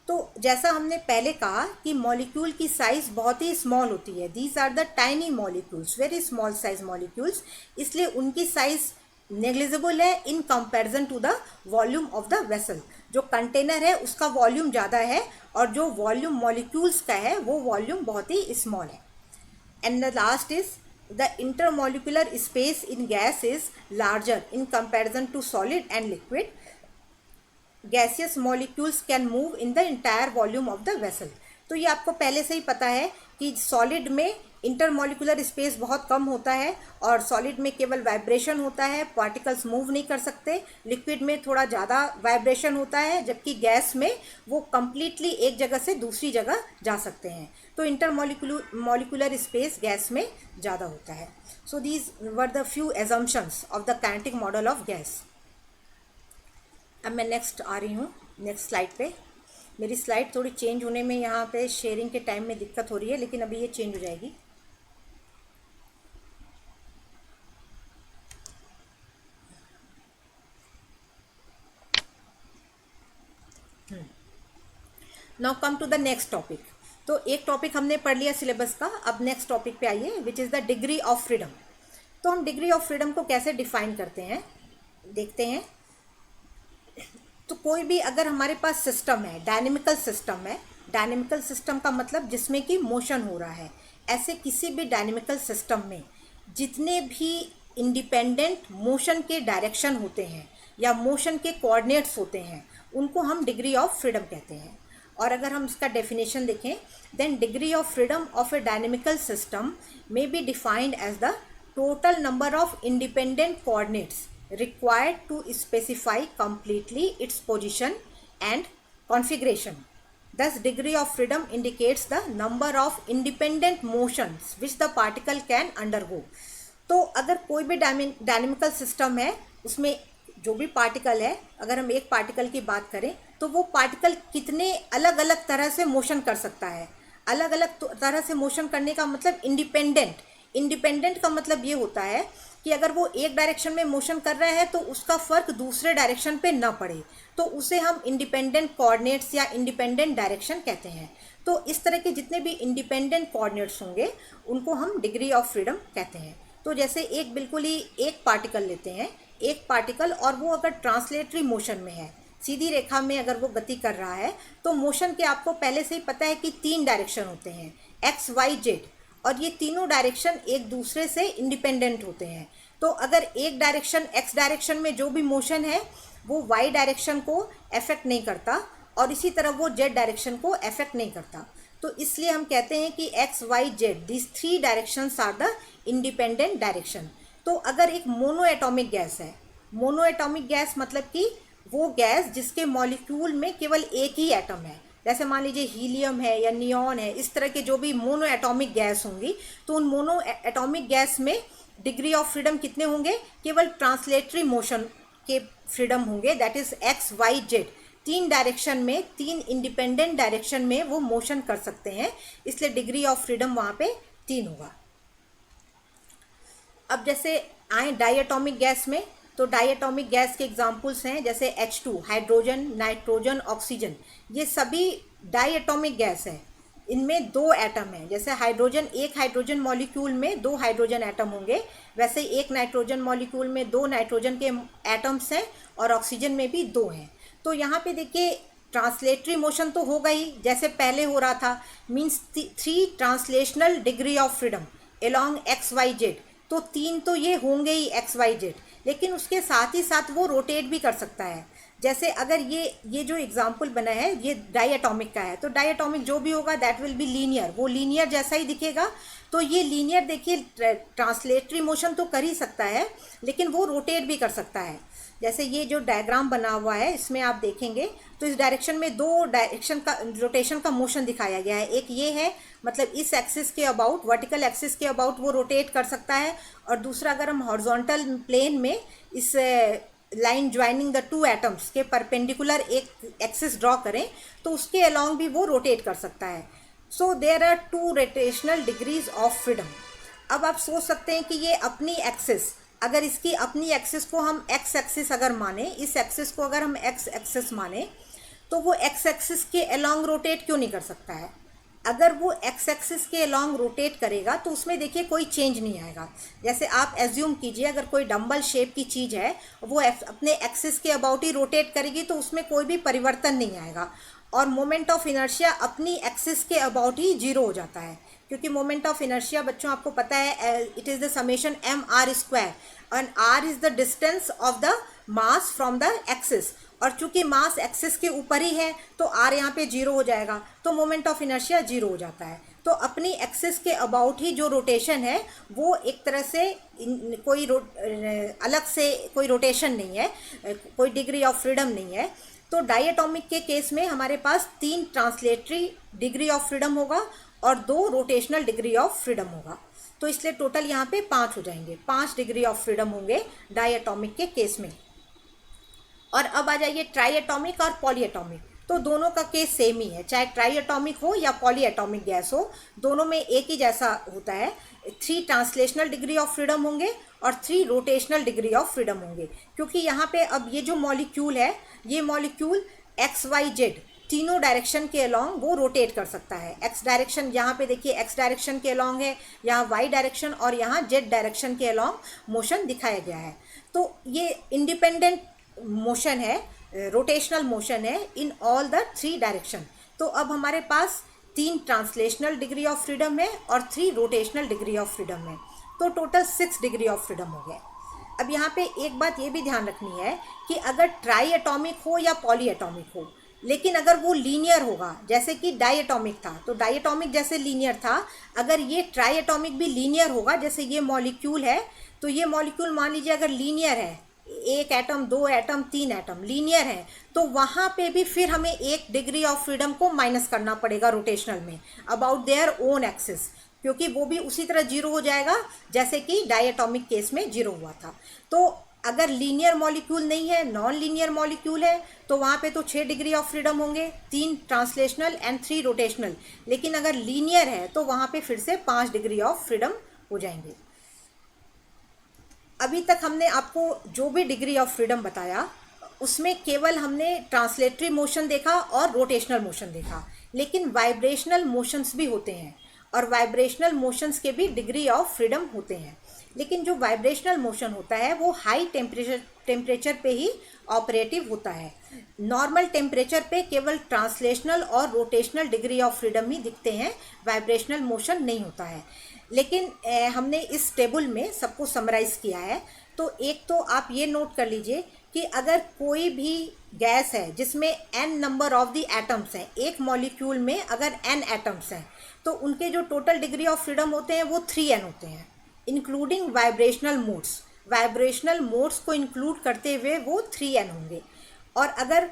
तो जैसा हमने पहले कहा कि मॉलिक्यूल की साइज बहुत ही स्मॉल होती है, these are the tiny molecules, very small size molecules, इसलिए उनकी साइज नेग्लिजिबल है in comparison to the volume of the vessel. जो कंटेनर है उसका वॉल्यूम ज़्यादा है, और जो वॉल्यूम मॉलिक्यूल्स का है वो वॉल्यूम बहुत ही स्मॉल है। And the last is the intermolecular space in gas is larger in comparison to solid and liquid. Gaseous molecules can move in the entire volume of the vessel। तो ये आपको पहले से ही पता है कि सॉलिड में इंटरमोलिकुलर स्पेस बहुत कम होता है, और सॉलिड में केवल वाइब्रेशन होता है, पार्टिकल्स मूव नहीं कर सकते। लिक्विड में थोड़ा ज़्यादा वाइब्रेशन होता है, जबकि गैस में वो कम्प्लीटली एक जगह से दूसरी जगह जा सकते हैं। तो इंटरमोलिकुलर स्पेस गैस में ज़्यादा होता है। So these were the few assumptions of the kinetic model of gas. अब मैं नेक्स्ट आ रही हूँ, नेक्स्ट स्लाइड पे। मेरी स्लाइड थोड़ी चेंज होने में यहाँ पे शेयरिंग के टाइम में दिक्कत हो रही है, लेकिन अभी ये चेंज हो जाएगी। Now come to the next topic. तो एक टॉपिक हमने पढ़ लिया सिलेबस का, अब नेक्स्ट टॉपिक पे आइए, विच is the degree of freedom. तो हम डिग्री ऑफ फ्रीडम को कैसे डिफाइन करते हैं, देखते हैं। तो कोई भी अगर हमारे पास सिस्टम है, डायनेमिकल सिस्टम है, डायनेमिकल सिस्टम का मतलब जिसमें कि मोशन हो रहा है, ऐसे किसी भी डायनेमिकल सिस्टम में जितने भी इंडिपेंडेंट मोशन के डायरेक्शन होते हैं या मोशन के कोऑर्डिनेट्स होते हैं, उनको हम डिग्री ऑफ फ्रीडम कहते हैं। और अगर हम इसका डेफिनेशन देखें, then degree of freedom of a dynamical system may be defined as the total number of independent coordinates required to specify completely its position and configuration. Thus, degree of freedom indicates the number of independent motions which the particle can undergo. तो अगर कोई भी dynamical system है, उसमें जो भी particle है, अगर हम एक पार्टिकल की बात करें तो वो पार्टिकल कितने अलग अलग तरह से मोशन कर सकता है। अलग अलग तरह से मोशन करने का मतलब इंडिपेंडेंट का मतलब ये होता है कि अगर वो एक डायरेक्शन में मोशन कर रहा है तो उसका फ़र्क दूसरे डायरेक्शन पे ना पड़े, तो उसे हम इंडिपेंडेंट कोऑर्डिनेट्स या इंडिपेंडेंट डायरेक्शन कहते हैं। तो इस तरह के जितने भी इंडिपेंडेंट कोऑर्डिनेट्स होंगे उनको हम डिग्री ऑफ फ्रीडम कहते हैं। तो जैसे एक बिल्कुल ही एक पार्टिकल लेते हैं, एक पार्टिकल, और वो अगर ट्रांसलेटरी मोशन में है, सीधी रेखा में अगर वो गति कर रहा है, तो मोशन के आपको पहले से ही पता है कि 3 डायरेक्शन होते हैं, एक्स, वाई, जेड, और ये तीनों डायरेक्शन एक दूसरे से इंडिपेंडेंट होते हैं। तो अगर एक डायरेक्शन, एक्स डायरेक्शन में जो भी मोशन है वो वाई डायरेक्शन को अफेक्ट नहीं करता, और इसी तरह वो जेड डायरेक्शन को अफेक्ट नहीं करता। तो इसलिए हम कहते हैं कि x y z this three directions are the independent direction. तो अगर एक मोनो एटॉमिक गैस है, मोनो एटॉमिक गैस मतलब कि वो गैस जिसके मॉलिक्यूल में केवल एक ही एटम है, जैसे मान लीजिए हीलियम है या नियॉन है, इस तरह के जो भी मोनो एटॉमिक गैस होंगी, तो उन मोनो एटॉमिक गैस में डिग्री ऑफ फ्रीडम कितने होंगे, केवल ट्रांसलेटरी मोशन के फ्रीडम होंगे, that is x y z. तीन डायरेक्शन में, तीन इंडिपेंडेंट डायरेक्शन में वो मोशन कर सकते हैं, इसलिए डिग्री ऑफ फ्रीडम वहाँ पे 3 होगा। अब जैसे आए डायटोमिक गैस में, तो डायटोमिक गैस के एग्जांपल्स हैं जैसे H2 हाइड्रोजन, नाइट्रोजन, ऑक्सीजन, ये सभी डायटोमिक गैस है। इनमें 2 एटम हैं, जैसे हाइड्रोजन, एक हाइड्रोजन मॉलिक्यूल में 2 हाइड्रोजन एटम होंगे, वैसे एक नाइट्रोजन मॉलिक्यूल में 2 नाइट्रोजन के एटम्स हैं और ऑक्सीजन में भी 2 हैं। तो यहाँ पे देखिए ट्रांसलेटरी मोशन तो होगा ही जैसे पहले हो रहा था, means 3 translational degree of freedom along x y z, तो 3 तो ये होंगे ही एक्स वाई जेड, लेकिन उसके साथ ही साथ वो रोटेट भी कर सकता है। जैसे अगर ये जो एग्जांपल बना है ये डायटोमिक का है, तो डायटोमिक जो भी होगा दैट विल बी लीनियर, वो लीनियर जैसा ही दिखेगा। तो ये लीनियर देखिए ट्रांसलेटरी मोशन तो कर ही सकता है, लेकिन वो रोटेट भी कर सकता है। जैसे ये जो डायग्राम बना हुआ है इसमें आप देखेंगे तो इस डायरेक्शन में 2 डायरेक्शन का रोटेशन का मोशन दिखाया गया है। एक ये है, मतलब इस एक्सिस के अबाउट, वर्टिकल एक्सिस के अबाउट वो रोटेट कर सकता है, और दूसरा अगर हम हॉरिजॉन्टल प्लेन में इस लाइन ज्वाइनिंग द 2 एटम्स के परपेंडिकुलर एक एक्सिस ड्रॉ करें तो उसके अलोंग भी वो रोटेट कर सकता है। So there are 2 rotational degrees of freedom. अब आप सोच सकते हैं कि ये अपनी एक्सिस, अगर इसकी अपनी एक्सिस को हम एक्स एक्सिस अगर माने, इस एक्सिस को अगर हम एक्स एक्सिस माने, तो वो एक्स एक्सिस के अलोंग रोटेट क्यों नहीं कर सकता है? अगर वो एक्स एक्सिस के अलोंग रोटेट करेगा तो उसमें देखिए कोई चेंज नहीं आएगा। जैसे आप एज्यूम कीजिए अगर कोई डंबल शेप की चीज़ है, वो अपने एक्सिस के अबाउट ही रोटेट करेगी तो उसमें कोई भी परिवर्तन नहीं आएगा, और मोमेंट ऑफ इनर्शिया अपनी एक्सिस के अबाउट ही 0 हो जाता है, क्योंकि मोमेंट ऑफ इनर्शिया बच्चों आपको पता है it is the summation mr², and r is the distance of the mass from the axis, और चूंकि मास एक्सिस के ऊपर ही है तो r यहाँ पे 0 हो जाएगा, तो मोमेंट ऑफ इनर्शिया 0 हो जाता है। तो अपनी एक्सिस के अबाउट ही जो रोटेशन है वो एक तरह से कोई अलग से कोई रोटेशन नहीं है, कोई डिग्री ऑफ फ्रीडम नहीं है। तो डायटोमिक के केस में हमारे पास 3 ट्रांसलेटरी डिग्री ऑफ फ्रीडम होगा और 2 रोटेशनल डिग्री ऑफ फ्रीडम होगा, तो इसलिए टोटल यहाँ पे 5 हो जाएंगे, 5 डिग्री ऑफ फ्रीडम होंगे डायटोमिक के केस में। और अब आ जाइए ट्राईएटॉमिक और पॉलीएटॉमिक, तो दोनों का केस सेम ही है, चाहे ट्राईएटॉमिक हो या पॉलीएटॉमिक गैस हो, दोनों में एक ही जैसा होता है। 3 ट्रांसलेशनल डिग्री ऑफ फ्रीडम होंगे और 3 रोटेशनल डिग्री ऑफ फ्रीडम होंगे, क्योंकि यहाँ पे अब ये जो मॉलिक्यूल है, ये मॉलिक्यूल एक्स वाई जेड तीनों डायरेक्शन के अलोंग वो रोटेट कर सकता है। एक्स डायरेक्शन, यहाँ पे देखिए एक्स डायरेक्शन के अलोंग है, यहाँ वाई डायरेक्शन और यहाँ जेड डायरेक्शन के अलोंग मोशन दिखाया गया है। तो ये इंडिपेंडेंट मोशन है, रोटेशनल मोशन है इन ऑल द 3 डायरेक्शन। तो अब हमारे पास 3 ट्रांसलेशनल डिग्री ऑफ फ्रीडम है और 3 रोटेशनल डिग्री ऑफ फ्रीडम है, तो टोटल 6 डिग्री ऑफ फ्रीडम हो गया। अब यहाँ पे एक बात ये भी ध्यान रखनी है कि अगर ट्राई एटॉमिक हो या पॉली एटॉमिक हो, लेकिन अगर वो लीनियर होगा, जैसे कि डायटोमिक था, तो डायटोमिक जैसे लीनियर था, अगर ये ट्राई एटॉमिक भी लीनियर होगा, जैसे ये मॉलिक्यूल है, तो ये मॉलिक्यूल मान लीजिए अगर लीनियर है, 1 एटम, 2 एटम, 3 एटम लीनियर है, तो वहाँ पे भी फिर हमें 1 डिग्री ऑफ फ्रीडम को माइनस करना पड़ेगा रोटेशनल में अबाउट देयर ओन एक्सिस, क्योंकि वो भी उसी तरह 0 हो जाएगा जैसे कि डायटोमिक केस में 0 हुआ था। तो अगर लीनियर मॉलिक्यूल नहीं है, नॉन लीनियर मॉलिक्यूल है, तो वहाँ पे तो 6 डिग्री ऑफ फ्रीडम होंगे, 3 ट्रांसलेशनल एंड 3 रोटेशनल। लेकिन अगर लीनियर है तो वहाँ पे फिर से 5 डिग्री ऑफ फ्रीडम हो जाएंगे। अभी तक हमने आपको जो भी डिग्री ऑफ फ्रीडम बताया उसमें केवल हमने ट्रांसलेटरी मोशन देखा और रोटेशनल मोशन देखा, लेकिन वाइब्रेशनल मोशंस भी होते हैं और वाइब्रेशनल मोशंस के भी डिग्री ऑफ फ्रीडम होते हैं। लेकिन जो वाइब्रेशनल मोशन होता है वो हाई टेम्परेचर पे ही ऑपरेटिव होता है। नॉर्मल टेम्परेचर पे केवल ट्रांसलेशनल और रोटेशनल डिग्री ऑफ फ्रीडम ही दिखते हैं, वाइब्रेशनल मोशन नहीं होता है। लेकिन हमने इस टेबल में सबको समराइज़ किया है, तो एक तो आप ये नोट कर लीजिए कि अगर कोई भी गैस है जिसमें n number of the atoms हैं, एक मॉलिक्यूल में अगर n एटम्स हैं, तो उनके जो टोटल डिग्री ऑफ फ्रीडम होते हैं वो 3n होते हैं, including vibrational modes. Vibrational modes को इंक्लूड करते हुए वो 3n होंगे। और अगर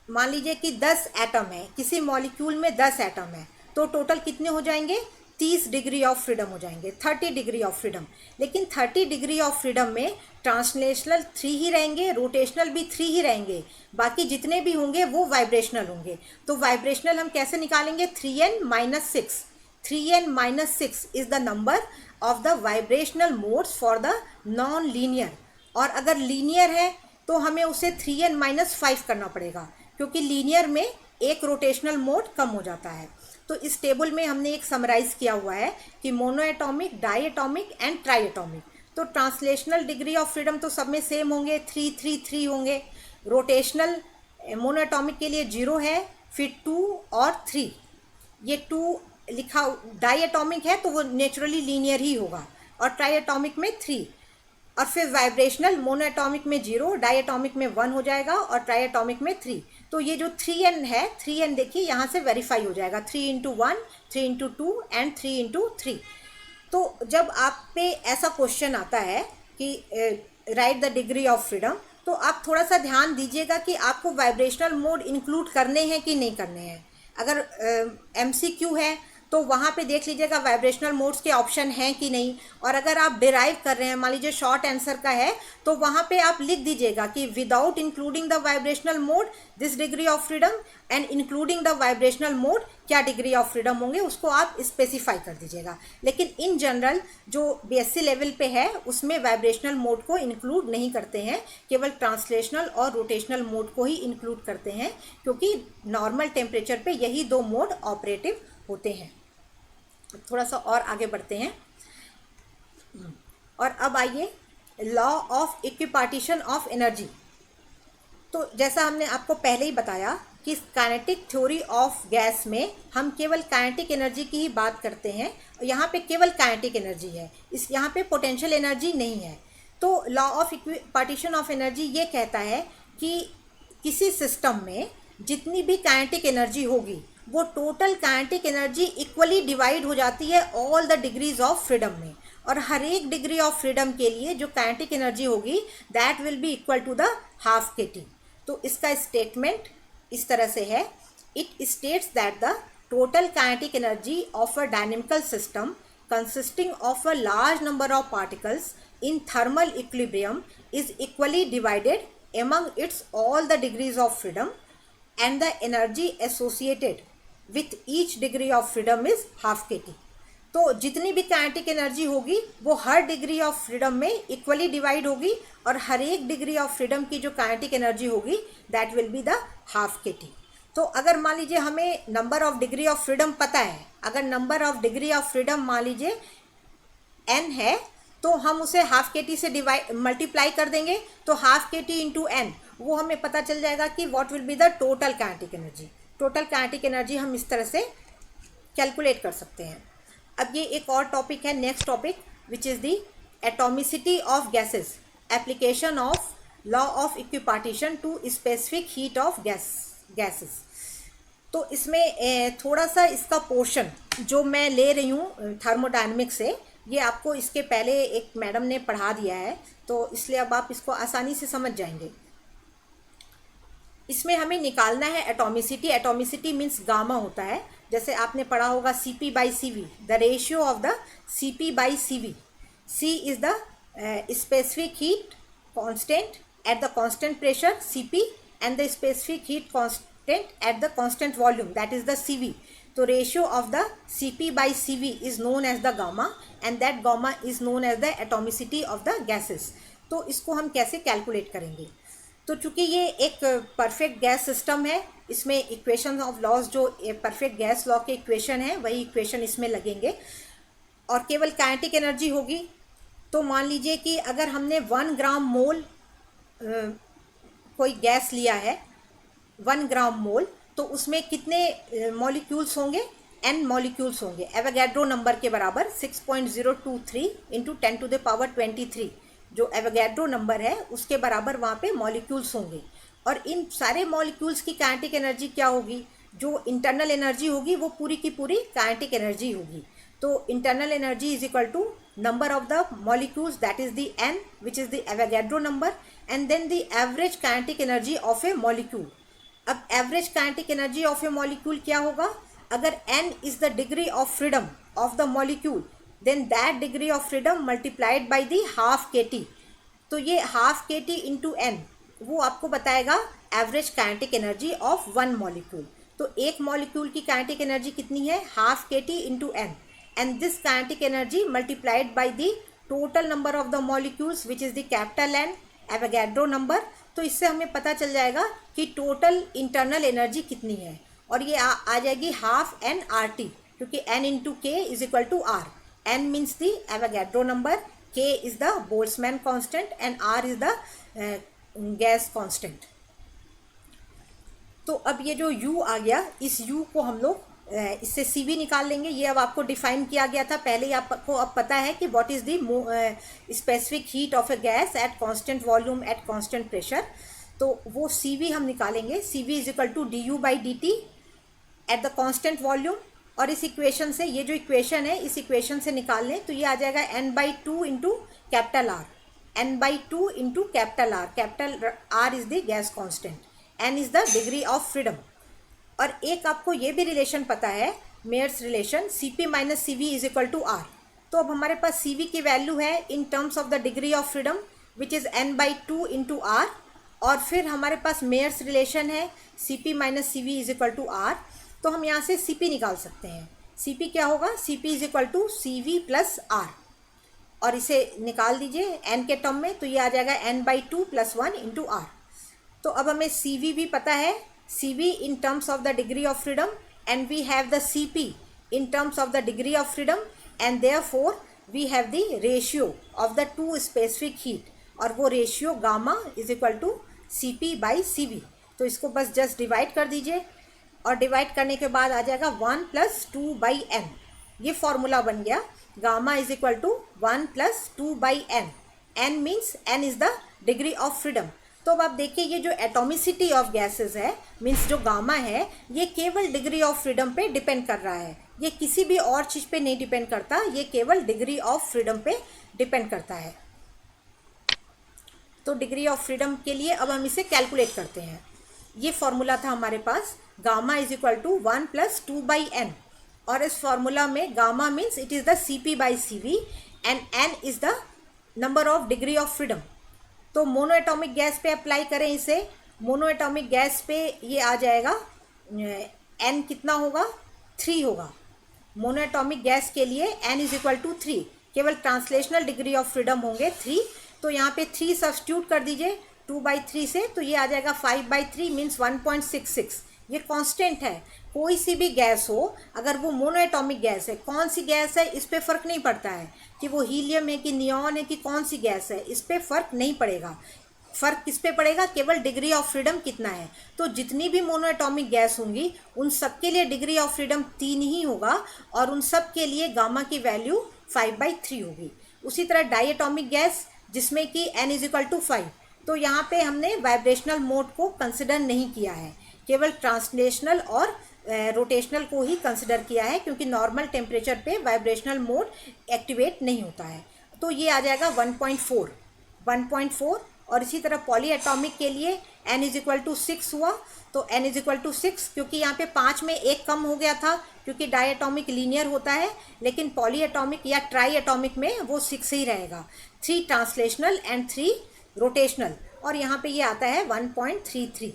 मान लीजिए कि 10 एटम है, किसी मॉलिक्यूल में 10 एटम है, तो टोटल कितने हो जाएंगे? 30 डिग्री ऑफ फ्रीडम हो जाएंगे, 30 डिग्री ऑफ फ्रीडम। लेकिन 30 डिग्री ऑफ फ्रीडम में ट्रांसलेशनल 3 ही रहेंगे, रोटेशनल भी 3 ही रहेंगे, बाकी जितने भी होंगे वो वाइब्रेशनल होंगे। तो वाइब्रेशनल हम कैसे निकालेंगे? 3n-6। 3n-6 is the number of the vibrational modes for the non linear. और अगर लीनियर है तो हमें उसे 3n-5 करना पड़ेगा, क्योंकि लीनियर में एक रोटेशनल मोड कम हो जाता है। तो इस टेबल में हमने एक समराइज किया हुआ है कि mono atomic, di atomic and tri atomic. तो ट्रांसलेशनल डिग्री ऑफ फ्रीडम तो सब में सेम होंगे, 3 3 3 होंगे। रोटेशनल मोनो एटॉमिक के लिए 0 है, फिर 2 और 3। ये 2 लिखा, डाई एटॉमिक है तो वो नेचुरली लीनियर ही होगा, और ट्राई एटॉमिक में 3। और फिर वाइब्रेशनल मोनो एटॉमिक में 0, डाई एटॉमिक में 1 हो जाएगा, और ट्राई एटॉमिक में 3। तो ये जो 3n है, 3n देखिए यहाँ से वेरीफाई हो जाएगा, 3 × 1, 3 × 2 एंड 3 × 3। तो जब आप पे ऐसा क्वेश्चन आता है कि right the degree of freedom, तो आप थोड़ा सा ध्यान दीजिएगा कि आपको वाइब्रेशनल मोड इंक्लूड करने हैं कि नहीं करने हैं। अगर MCQ है तो वहाँ पे देख लीजिएगा वाइब्रेशनल मोड्स के ऑप्शन हैं कि नहीं। और अगर आप डिराइव कर रहे हैं, मान लीजिए शॉर्ट आंसर का है, तो वहाँ पे आप लिख दीजिएगा कि without including the vibrational mode this degree of freedom, and including the vibrational mode क्या डिग्री ऑफ फ्रीडम होंगे, उसको आप स्पेसिफाई कर दीजिएगा। लेकिन इन जनरल जो BSc लेवल पे है उसमें वाइब्रेशनल मोड को इंक्लूड नहीं करते हैं, केवल ट्रांसलेशनल और रोटेशनल मोड को ही इंक्लूड करते हैं, क्योंकि नॉर्मल टेम्परेचर पे यही 2 मोड ऑपरेटिव होते हैं। थोड़ा सा और आगे बढ़ते हैं। और अब आइए law of equipartition of energy. तो जैसा हमने आपको पहले ही बताया कि काइनेटिक थ्योरी ऑफ गैस में हम केवल काइनेटिक एनर्जी की ही बात करते हैं, यहाँ पे केवल काइनेटिक एनर्जी है, इस यहाँ पे पोटेंशियल एनर्जी नहीं है। तो law of equipartition of energy ये कहता है कि किसी सिस्टम में जितनी भी काइनेटिक एनर्जी होगी वो total kinetic energy equally divide हो जाती है all the degrees of freedom में, और हर एक डिग्री ऑफ फ्रीडम के लिए जो काइनेटिक एनर्जी होगी that will be equal to the ½ kT। तो इसका स्टेटमेंट इस तरह से है, it states that the total kinetic energy of a dynamical system consisting of a large number of particles in thermal equilibrium is equally divided among its all the degrees of freedom, and the energy associated with each degree of freedom is ½ kT। तो जितनी भी kinetic energy होगी वो हर degree of freedom में equally divide होगी, और हर एक degree of freedom की जो काइनेटिक एनर्जी होगी that will be the ½ kT। तो अगर मान लीजिए हमें number of degree of freedom पता है, अगर number of degree of freedom मान लीजिए n है, तो हम उसे ½ kT से मल्टीप्लाई कर देंगे, तो ½ kT इंटू n, वो हमें पता चल जाएगा कि what will be the total kinetic energy. Total kinetic energy हम इस तरह से कैलकुलेट कर सकते हैं। अब ये एक और टॉपिक है, next topic, which is the atomicity of gases, application of law of equipartition to specific heat of gases. तो इसमें थोड़ा सा इसका पोर्शन जो मैं ले रही हूँ थर्मोडायनेमिक्स से, ये आपको इसके पहले एक मैडम ने पढ़ा दिया है, तो इसलिए अब आप इसको आसानी से समझ जाएंगे। इसमें हमें निकालना है एटॉमिसिटी। एटॉमिसिटी मीन्स गामा होता है, जैसे आपने पढ़ा होगा CP/CV, the ratio of the CP/CV। C is the specific heat constant at the constant pressure CP, and the specific heat constant at the constant volume that is the CV। तो ratio of the CP/CV is known as the gamma, and that gamma is known as the atomicity of the gases. तो इसको हम कैसे calculate करेंगे? तो चूँकि ये एक परफेक्ट गैस सिस्टम है, इसमें इक्वेशन ऑफ लॉज जो परफेक्ट गैस लॉ के इक्वेशन है वही इक्वेशन इसमें लगेंगे, और केवल काइनेटिक एनर्जी होगी। तो मान लीजिए कि अगर हमने 1 ग्राम मोल कोई गैस लिया है, 1 ग्राम मोल, तो उसमें कितने मॉलिक्यूल्स होंगे? n मॉलिक्यूल्स होंगे, एवोगैड्रो नंबर के बराबर 6.023 × 10⁻23। जो एवोगैड्रो नंबर है उसके बराबर वहाँ पे मॉलिक्यूल्स होंगे। और इन सारे मॉलिक्यूल्स की काइनेटिक एनर्जी क्या होगी, जो इंटरनल एनर्जी होगी वो पूरी की पूरी काइनेटिक एनर्जी होगी। तो internal energy is equal to number of the molecules, that is the n, which is the Avogadro number, and then the average kinetic energy of a molecule. अब average kinetic energy of a molecule क्या होगा, अगर n is the degree of freedom of the molecule, then that degree of freedom multiplied by the half k T. तो ये half k T into N वो आपको बताएगा average kinetic energy of one molecule. तो एक molecule की kinetic energy कितनी है, half k T into n, and this kinetic energy multiplied by the total number of the molecules which is the capital N Avogadro number। तो इससे हमें पता चल जाएगा कि टोटल इंटरनल एनर्जी कितनी है, और ये आ जाएगी हाफ एन आर टी, क्योंकि n into k is equal to R. n means the Avogadro number, k is the Boltzmann constant and r is the gas constant. तो अब ये जो u आ गया, इस u को हम लोग इससे CV निकाल लेंगे। ये अब आपको डिफाइन किया गया था पहले ही, आपको अब पता है कि what is the specific heat of a gas at constant volume at constant pressure. तो वो CV हम निकालेंगे, CV is equal to du/dt at the constant volume. और इस इक्वेशन से, ये जो इक्वेशन है इस इक्वेशन से निकाल लें तो ये आ जाएगा n/2 into capital R, n/2 into capital R, capital R is the gas constant, n is the degree of freedom. और एक आपको ये भी रिलेशन पता है, Mayer's relation, Cp minus CV is equal to R। तो अब हमारे पास CV की वैल्यू है in terms of the degree of freedom which is n/2 into R, और फिर हमारे पास मेयर्स रिलेशन है Cp minus CV is equal to R। तो हम यहाँ से Cp निकाल सकते हैं। Cp क्या होगा, Cp is equal to CV plus R, और इसे निकाल दीजिए n के टर्म में, तो ये आ जाएगा n/2 प्लस 1 इंटू R। तो अब हमें CV भी पता है, CV in terms of the degree of freedom, and we have the CP in terms of the degree of freedom, and therefore we have the ratio of the two specific heat, और वो ratio gamma is equal to CP by CV। तो इसको बस just divide कर दीजिए, और divide करने के बाद आ जाएगा 1 + 2/n। ये फॉर्मूला बन गया, gamma is equal to 1 + 2/n। n means n is the degree of freedom. तो अब आप देखिए, ये जो एटॉमिसिटी ऑफ गैसेस है, मीन्स जो गामा है, ये केवल डिग्री ऑफ फ्रीडम पे डिपेंड कर रहा है, ये किसी भी और चीज़ पे नहीं डिपेंड करता, ये केवल डिग्री ऑफ फ्रीडम पे डिपेंड करता है। तो डिग्री ऑफ फ्रीडम के लिए अब हम इसे कैलकुलेट करते हैं। ये फॉर्मूला था हमारे पास, gamma is equal to 1 + 2/n, और इस फॉर्मूला में gamma means it is the Cp/CV and n is the number of degree of freedom. तो मोनो एटॉमिक गैस पे अप्लाई करें इसे, मोनो एटॉमिक गैस पे ये आ जाएगा n कितना होगा, 3 होगा। मोनो एटॉमिक गैस के लिए n इज इक्वल टू 3, केवल ट्रांसलेशनल डिग्री ऑफ फ्रीडम होंगे 3। तो यहाँ पे 3 सब्स्टिट्यूट कर दीजिए 2/3 से, तो ये आ जाएगा 5/3 मीन्स 1.66। ये कांस्टेंट है, कोई सी भी गैस हो, अगर वो मोनो एटॉमिक गैस है, कौन सी गैस है इस पे फ़र्क नहीं पड़ता है कि वो हीलियम है कि नियॉन है कि कौन सी गैस है, इस पे फ़र्क नहीं पड़ेगा। फ़र्क किस पे पड़ेगा, केवल डिग्री ऑफ फ्रीडम कितना है। तो जितनी भी मोनो एटॉमिक गैस होंगी उन सब के लिए डिग्री ऑफ फ्रीडम 3 ही होगा, और उन सब के लिए गामा की वैल्यू 5/3 होगी। उसी तरह डाई एटॉमिक गैस जिसमें कि n इज इक्वल टू 5, तो यहाँ पे हमने वाइब्रेशनल मोड को कंसिडर नहीं किया है, केवल ट्रांसलेशनल और रोटेशनल को ही कंसिडर किया है, क्योंकि नॉर्मल टेम्परेचर पे वाइब्रेशनल मोड एक्टिवेट नहीं होता है। तो ये आ जाएगा 1.4। और इसी तरह पॉली एटॉमिक के लिए n इज इक्वल टू 6 हुआ, तो n इज इक्वल टू 6, क्योंकि यहाँ पे 5 में एक कम हो गया था, क्योंकि डाई एटॉमिक लीनियर होता है, लेकिन पॉली एटॉमिक या ट्राई एटॉमिक में वो 6 ही रहेगा। 3 ट्रांसलेशनल एंड 3 रोटेशनल, और यहाँ पे ये आता है 1.33।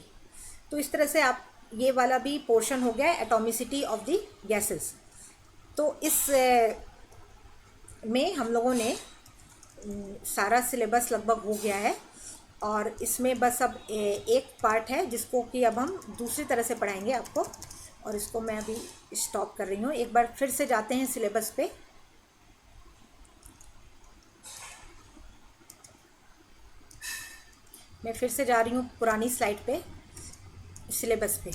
तो इस तरह से आप, ये वाला भी पोर्शन हो गया एटॉमिसिटी ऑफ द गैसेस। तो इस में हम लोगों ने सारा सिलेबस लगभग हो गया है, और इसमें बस अब एक पार्ट है जिसको कि अब हम दूसरी तरह से पढ़ाएंगे आपको, और इसको मैं अभी स्टॉप कर रही हूँ। एक बार फिर से जाते हैं सिलेबस पे। मैं फिर से जा रही हूँ पुरानी स्लाइड पे, सिलेबस पे।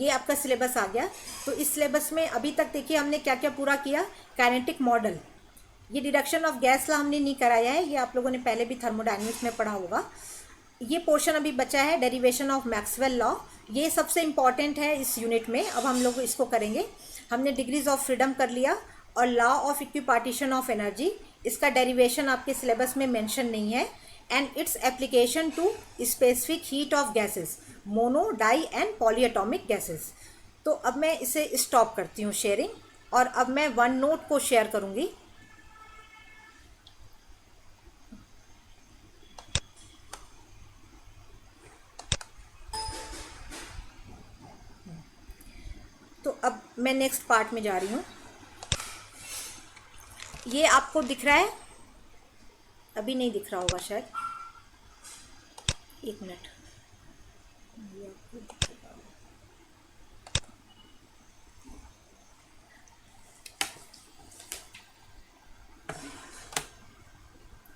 ये आपका सिलेबस आ गया। तो इस सिलेबस में अभी तक देखिए हमने क्या क्या पूरा किया। काइनेटिक मॉडल, ये डिडक्शन ऑफ गैस लॉ हमने नहीं कराया है, ये आप लोगों ने पहले भी थर्मोडायनेमिक्स में पढ़ा होगा। ये पोर्शन अभी बचा है डेरिवेशन ऑफ मैक्सवेल लॉ, ये सबसे इम्पॉर्टेंट है इस यूनिट में। अब हम लोग इसको करेंगे। हमने डिग्रीज ऑफ फ्रीडम कर लिया और law of equipartition of energy, इसका डेरिवेशन आपके सिलेबस में मेंशन नहीं है। And its application to specific heat of gases, mono, di and polyatomic gases. तो अब मैं इसे स्टॉप करती हूँ शेयरिंग, और अब मैं वन नोट को शेयर करूँगी। तो अब मैं नेक्स्ट पार्ट में जा रही हूँ। ये आपको दिख रहा है? अभी नहीं दिख रहा होगा शायद, एक मिनट। ये आपको दिखेगा।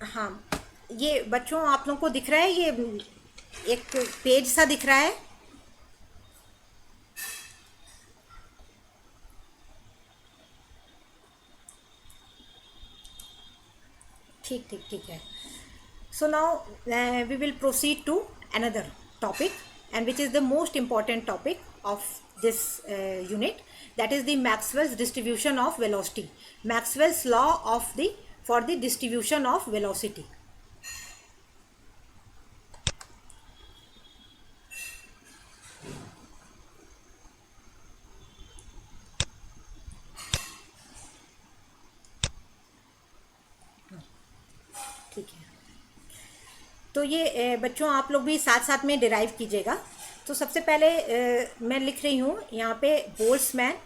हाँ, ये बच्चों आप लोगों को दिख रहा है? ये एक पेज सा दिख रहा है। ठीक ठीक ठीक है। So now we will proceed to another topic, and which is the most important topic of this unit, that is the Maxwell's distribution of velocity, Maxwell's law of the for the distribution of velocity. ठीक है, तो ये बच्चों आप लोग भी साथ साथ में डिराइव कीजिएगा। तो सबसे पहले मैं लिख रही हूँ यहाँ पे बोल्ट्जमैन,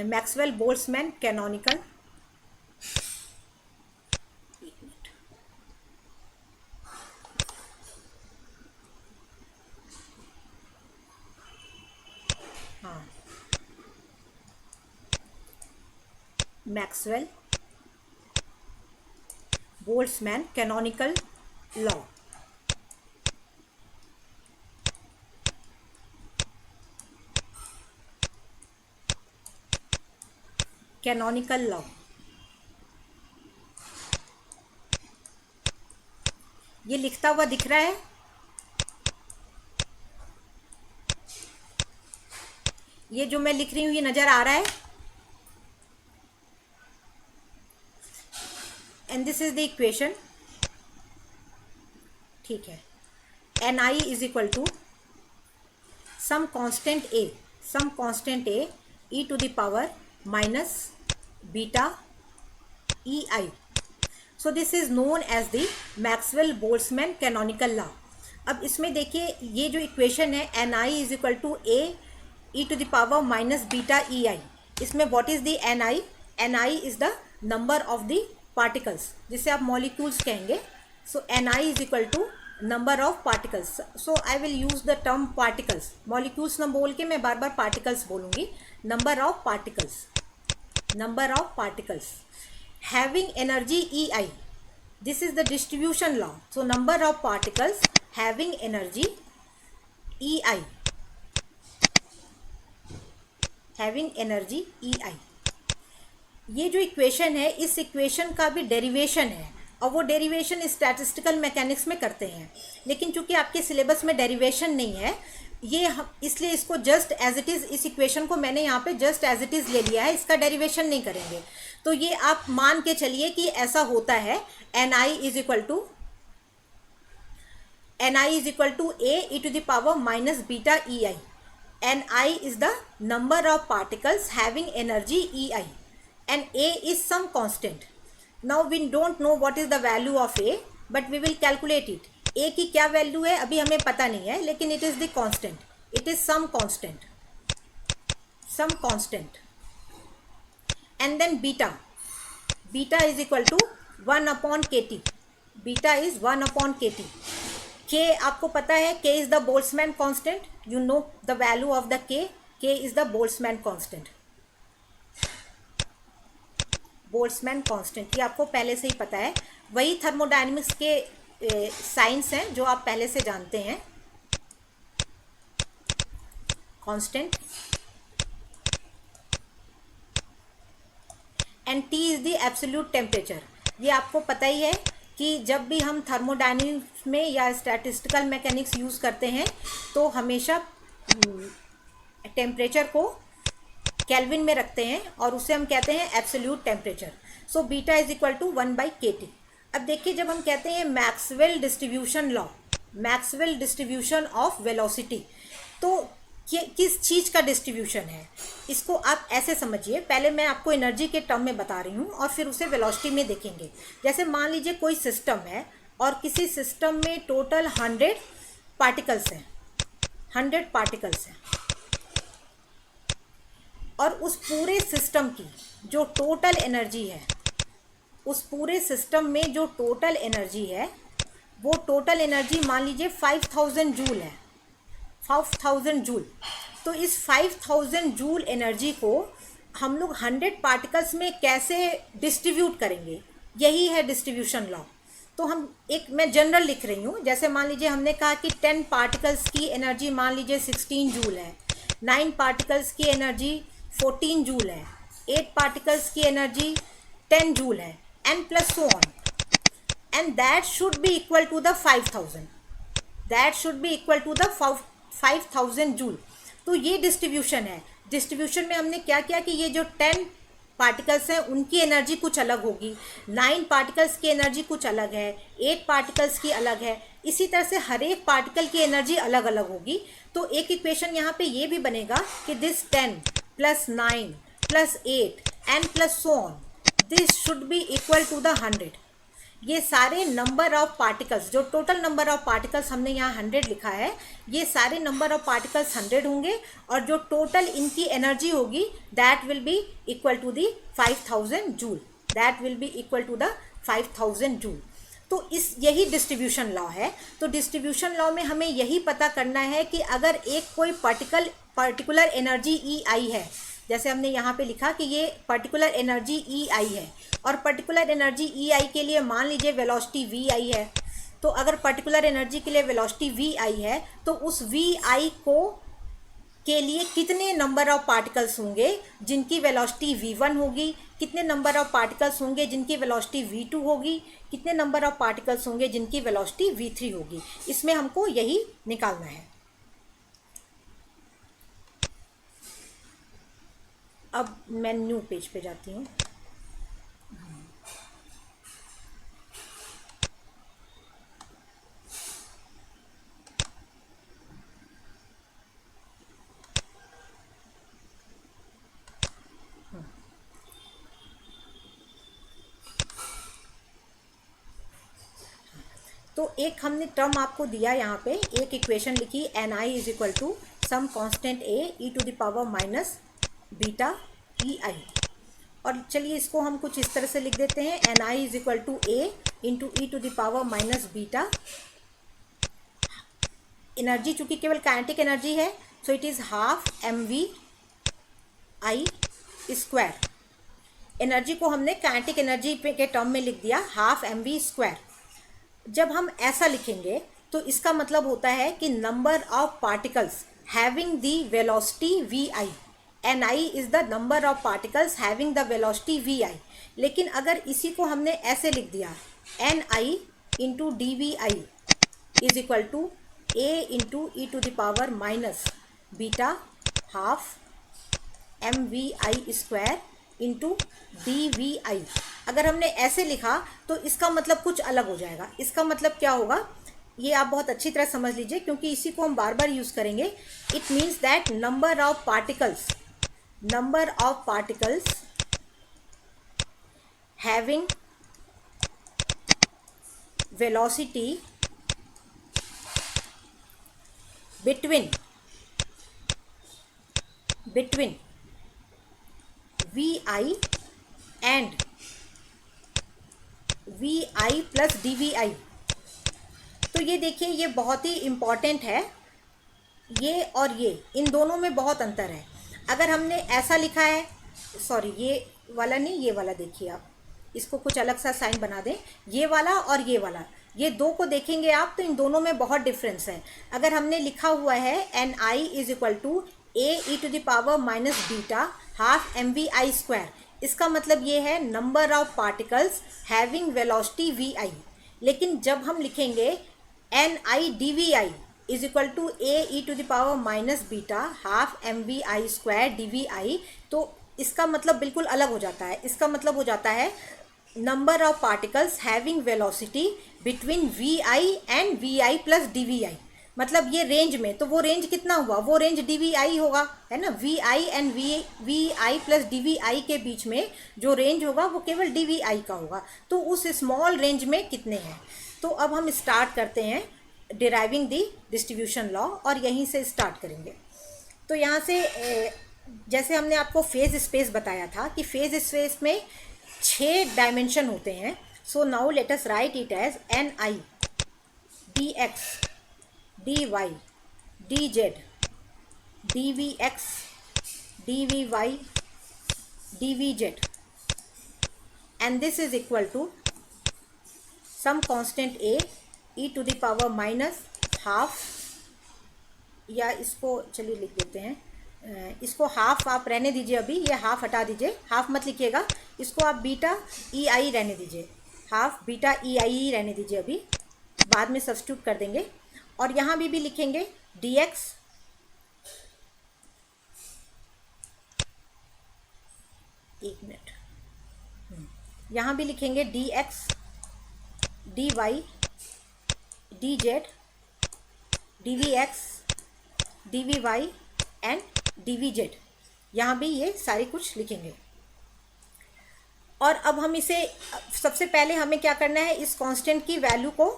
मैक्सवेल बोल्ट्जमैन कैनोनिकल। हाँ, Maxwell Boltzmann canonical law. Canonical law, ये लिखता हुआ दिख रहा है? ये जो मैं लिख रही हूँ ये नजर आ रहा है? And this is the equation. ठीक है, Ni is equal to some constant A e to the power minus beta EI। So this is known as the Maxwell Boltzmann canonical law. अब इसमें देखिए ये जो इक्वेशन है Ni is equal to A e to the power minus beta EI, इसमें what is the Ni? Ni is the number of the particles, जिसे आप molecules कहेंगे। सो Ni is equal to number of particles. So I will use the term particles, molecules न बोल के मैं बार बार पार्टिकल्स बोलूंगी। Number of particles having energy EI, this is the distribution law. So number of particles having energy EI, ये जो equation है, इस इक्वेशन का भी डेरिवेशन है, और वो डेरिवेशन स्टैटिस्टिकल मैकेनिक्स में करते हैं। लेकिन चूंकि आपके सिलेबस में डेरिवेशन नहीं है, ये इसलिए इसको जस्ट एज इट इज़, इस इक्वेशन को मैंने यहाँ पे जस्ट एज इट इज़ ले लिया है, इसका डेरिवेशन नहीं करेंगे। तो ये आप मान के चलिए कि ऐसा होता है। Ni is equal to A E to the power minus beta EI, Ni is the number of particles having energy EI, and A is some constant. Now we don't know what is the value of A, but we will calculate it. A की क्या value है अभी हमें पता नहीं है, लेकिन it is the constant. It is some constant. And then beta is equal to 1 upon kt. Beta is 1 upon kt. K आपको पता है, K is the Boltzmann constant. You know the value of the K. K is the Boltzmann constant. ये आपको पहले से ही पता है। वही थर्मोडायनेमिक्स के साइंस हैं जो आप पहले से जानते हैं। Constant and T is the absolute temperature. ये आपको पता ही है कि जब भी हम थर्मोडायनेमिक्स में या स्टैटिस्टिकल मैकेनिक्स यूज़ करते हैं तो हमेशा टेम्परेचर को केल्विन में रखते हैं और उसे हम कहते हैं absolute temperature. So beta is equal to 1/kT। अब देखिए, जब हम कहते हैं Maxwell distribution law, Maxwell distribution of velocity, तो किस चीज़ का डिस्ट्रीब्यूशन है, इसको आप ऐसे समझिए। पहले मैं आपको एनर्जी के टर्म में बता रही हूँ और फिर उसे वेलोसिटी में देखेंगे। जैसे मान लीजिए कोई सिस्टम है और किसी सिस्टम में टोटल 100 पार्टिकल्स हैं, 100 पार्टिकल्स हैं, और उस पूरे सिस्टम की जो टोटल एनर्जी है, उस पूरे सिस्टम में जो टोटल एनर्जी है, वो टोटल एनर्जी मान लीजिए 5000 जूल है, 5000 जूल। तो इस 5000 जूल एनर्जी को हम लोग 100 पार्टिकल्स में कैसे डिस्ट्रीब्यूट करेंगे, यही है डिस्ट्रीब्यूशन लॉ। तो मैं जनरल लिख रही हूँ। जैसे मान लीजिए हमने कहा कि 10 पार्टिकल्स की एनर्जी मान लीजिए 16 जूल है, 9 पार्टिकल्स की एनर्जी 14 जूल है, 8 पार्टिकल्स की एनर्जी 10 जूल है, and plus so on, and that should be equal to the 5000, that should be equal to the 5000 joule. तो ये डिस्ट्रीब्यूशन है। डिस्ट्रीब्यूशन में हमने क्या किया कि ये जो 10 पार्टिकल्स हैं उनकी एनर्जी कुछ अलग होगी, 9 पार्टिकल्स की एनर्जी कुछ अलग है, 8 पार्टिकल्स की अलग है, इसी तरह से हर एक पार्टिकल की एनर्जी अलग अलग होगी। तो एक इक्वेशन यहाँ पे ये भी बनेगा कि this 10 + 9 + 8 and plus so on, this should be equal to the 100। ये सारे नंबर ऑफ पार्टिकल्स, जो टोटल नंबर ऑफ पार्टिकल्स हमने यहाँ 100 लिखा है, ये सारे नंबर ऑफ पार्टिकल्स 100 होंगे और जो टोटल इनकी एनर्जी होगी that will be equal to the 5000 joule, that will be equal to the 5000 joule. तो यही डिस्ट्रीब्यूशन लॉ है। तो डिस्ट्रीब्यूशन लॉ में हमें यही पता करना है कि अगर एक कोई पर्टिकुलर एनर्जी EI है, जैसे हमने यहाँ पे लिखा कि ये पर्टिकुलर एनर्जी EI है, और पर्टिकुलर एनर्जी EI के लिए मान लीजिए वेलोसिटी VI है। तो अगर पर्टिकुलर एनर्जी के लिए वेलोसिटी VI है तो उस VI के लिए कितने नंबर ऑफ पार्टिकल्स होंगे जिनकी वेलोसिटी V1 होगी, कितने नंबर ऑफ पार्टिकल्स होंगे जिनकी वेलोसिटी V2 होगी, कितने नंबर ऑफ पार्टिकल्स होंगे जिनकी वेलोसिटी V3 होगी। इसमें हमको यही निकालना है। अब मैं न्यू पेज पे जाती हूँ। तो एक हमने टर्म आपको दिया यहाँ पे, एक इक्वेशन लिखी Ni is equal to some constant A e⁻ beta EI। और चलिए इसको हम कुछ इस तरह से लिख देते हैं, Ni is equal to A into e⁻ beta. Energy चूंकि केवल काइनेटिक एनर्जी है, so it is ½ mv_I square. Energy को हमने काइनेटिक एनर्जी के टर्म में लिख दिया ½ mv²। जब हम ऐसा लिखेंगे तो इसका मतलब होता है कि number of particles having the velocity VI, Ni is the number of particles having the velocity VI। लेकिन अगर इसी को हमने ऐसे लिख दिया Ni into dVi is equal to A into e⁻ beta ½ mvi² into dVi। अगर हमने ऐसे लिखा तो इसका मतलब कुछ अलग हो जाएगा। इसका मतलब क्या होगा, ये आप बहुत अच्छी तरह समझ लीजिए क्योंकि इसी को हम बार बार यूज़ करेंगे। It means that number of particles having velocity between VI and VI plus dVi। तो ये देखिए, ये बहुत ही इम्पॉर्टेंट है। ये और ये, इन दोनों में बहुत अंतर है। अगर हमने ऐसा लिखा है, सॉरी ये वाला नहीं, ये वाला देखिए, आप इसको कुछ अलग सा साइन बना दें, ये वाला और ये वाला, ये दो को देखेंगे आप तो इन दोनों में बहुत डिफरेंस है। अगर हमने लिखा हुआ है Ni is equal to A e⁻ beta ½ mvi², इसका मतलब ये है number of particles having velocity V I. लेकिन जब हम लिखेंगे N I D V I is equal to A E to the power minus beta half M V I square D V I, तो इसका मतलब बिल्कुल अलग हो जाता है। इसका मतलब हो जाता है number of particles having velocity between V I and V I plus D V I. मतलब ये रेंज में, तो वो रेंज कितना हुआ, वो रेंज डी वी आई होगा, है ना। V I and V I plus D V I के बीच में जो रेंज होगा वो केवल डी वी आई का होगा। तो उस स्मॉल रेंज में कितने हैं। तो अब हम स्टार्ट करते हैं डिराइविंग द डिस्ट्रीब्यूशन लॉ, और यहीं से स्टार्ट करेंगे। तो यहाँ से जैसे हमने आपको फेज स्पेस बताया था कि फेज स्पेस में 6 डायमेंशन होते हैं। So now let us write it as N I D X D Y D Z D we X D V Y D V Z, and this is equal to some constant A E to the power minus half, या इसको चलिए लिख देते हैं, इसको half आप रहने दीजिए, अभी ये हाफ हटा दीजिए, हाफ मत लिखिएगा, इसको आप बीटा ई आई रहने दीजिए, हाफ बीटा ई आई रहने दीजिए, अभी बाद में सब्स्टिट्यूट कर देंगे। और यहाँ भी लिखेंगे डी एक्स एक मिनट, यहाँ भी लिखेंगे D X D Y D Z D we X D V Y and D V Z, यहाँ भी ये सारी कुछ लिखेंगे। और अब हम इसे, सबसे पहले हमें क्या करना है, इस कांस्टेंट की वैल्यू को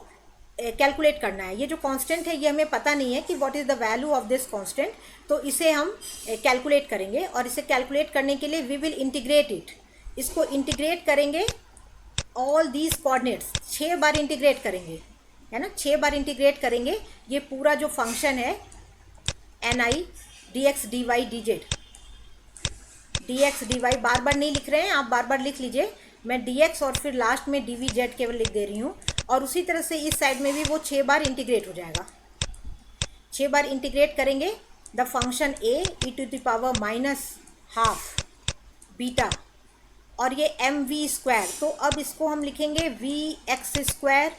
कैलकुलेट करना है। ये जो कांस्टेंट है ये हमें पता नहीं है कि what is the value of this constant, तो इसे हम कैलकुलेट करेंगे। और इसे कैलकुलेट करने के लिए वी विल इंटीग्रेट इट, इसको इंटीग्रेट करेंगे ऑल दीज कोऑर्डिनेट्स, 6 बार इंटीग्रेट करेंगे, है ना, 6 बार इंटीग्रेट करेंगे ये पूरा जो फंक्शन है एन आई D X D Y D Z, D X D Y बार बार नहीं लिख रहे हैं, आप बार बार लिख लीजिए, मैं डी एक्स और फिर लास्ट में डी वी जेड केवल लिख दे रही हूँ। और उसी तरह से इस साइड में भी वो 6 बार इंटीग्रेट हो जाएगा। 6 बार इंटीग्रेट करेंगे the function A E to the power minus half beta, और ये एम वी स्क्वायर, तो अब इसको हम लिखेंगे V x square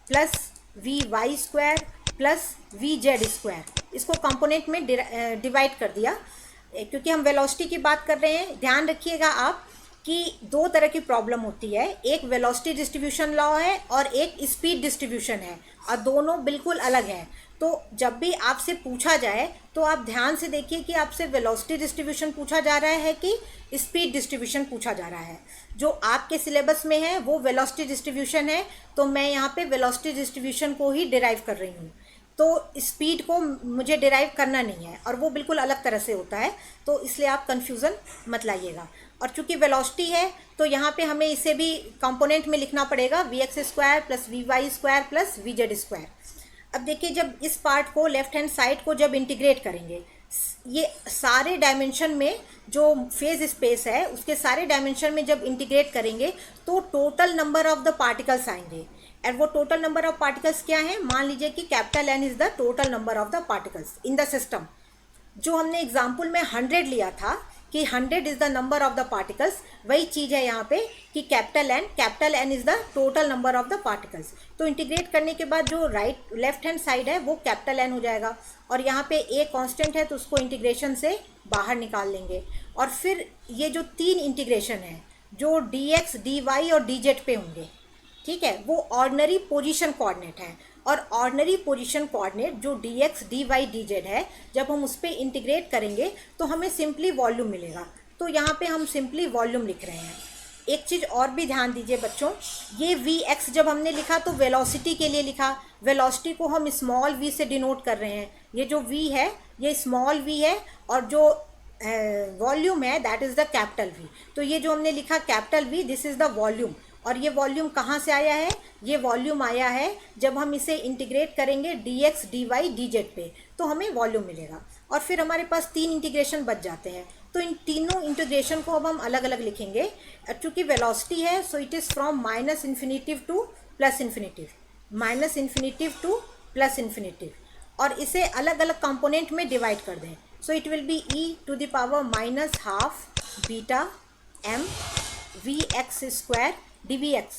plus V Y square plus V Z square. इसको कंपोनेंट में डिवाइड कर दिया, क्योंकि हम वेलोसिटी की बात कर रहे हैं। ध्यान रखिएगा आप कि 2 तरह की प्रॉब्लम होती है, एक वेलोसिटी डिस्ट्रीब्यूशन लॉ है और एक स्पीड डिस्ट्रीब्यूशन है, और दोनों बिल्कुल अलग हैं। तो जब भी आपसे पूछा जाए तो आप ध्यान से देखिए कि आपसे वेलोसिटी डिस्ट्रीब्यूशन पूछा जा रहा है कि स्पीड डिस्ट्रीब्यूशन पूछा जा रहा है। जो आपके सिलेबस में है वो वेलोसिटी डिस्ट्रीब्यूशन है, तो मैं यहाँ पे वेलोसिटी डिस्ट्रीब्यूशन को ही डिराइव कर रही हूँ। तो स्पीड को मुझे डिराइव करना नहीं है, और वो बिल्कुल अलग तरह से होता है, तो इसलिए आप कन्फ्यूज़न मत लाइएगा। और चूंकि वेलोसिटी है तो यहाँ पे हमें इसे भी कंपोनेंट में लिखना पड़ेगा, V x square plus V Y square plus V Z square. अब देखिए, जब इस पार्ट को लेफ्ट हैंड साइड को जब इंटीग्रेट करेंगे, ये सारे डायमेंशन में जो फेज स्पेस है उसके सारे डायमेंशन में जब इंटीग्रेट करेंगे तो total number of the particles आएंगे। और वो टोटल नंबर ऑफ पार्टिकल्स क्या है, मान लीजिए कि capital N is the total number of the particles in the system. जो हमने एग्जाम्पल में 100 लिया था कि 100 is the number of the particles, वही चीज़ है यहाँ पे कि capital N is the total number of the particles. तो इंटीग्रेट करने के बाद जो लेफ्ट हैंड साइड है वो कैपिटल एन हो जाएगा, और यहाँ पे ए कांस्टेंट है तो उसको इंटीग्रेशन से बाहर निकाल लेंगे। और फिर ये जो 3 इंटीग्रेशन है जो डी एक्स डी वाई और डी जेड पे होंगे, ठीक है, वो ऑर्डिनरी पोजीशन कोऑर्डिनेट है। और ऑर्डिनरी पोजीशन कोऑर्डिनेट जो D X D Y D Z है, जब हम उस पर इंटीग्रेट करेंगे तो हमें सिंपली वॉल्यूम मिलेगा। तो यहाँ पे हम सिंपली वॉल्यूम लिख रहे हैं। एक चीज़ और भी ध्यान दीजिए बच्चों, ये वी एक्स जब हमने लिखा तो वेलोसिटी के लिए लिखा, वेलोसिटी को हम स्मॉल वी से डिनोट कर रहे हैं। ये जो वी है ये स्मॉल वी है, और जो वॉल्यूम है that is the capital V. तो ये जो हमने लिखा capital V, this is the volume. और ये वॉल्यूम कहाँ से आया है, ये वॉल्यूम आया है जब हम इसे इंटीग्रेट करेंगे D X D Y D Z पे, तो हमें वॉल्यूम मिलेगा। और फिर हमारे पास 3 इंटीग्रेशन बच जाते हैं। तो इन तीनों इंटीग्रेशन को अब हम अलग अलग लिखेंगे। चूँकि वेलोसिटी है so it is from minus infinitive to plus infinitive, minus infinitive to plus infinitive, और इसे अलग अलग कंपोनेंट में डिवाइड कर दें। So it will be e to the power minus half beta M we x square D we x.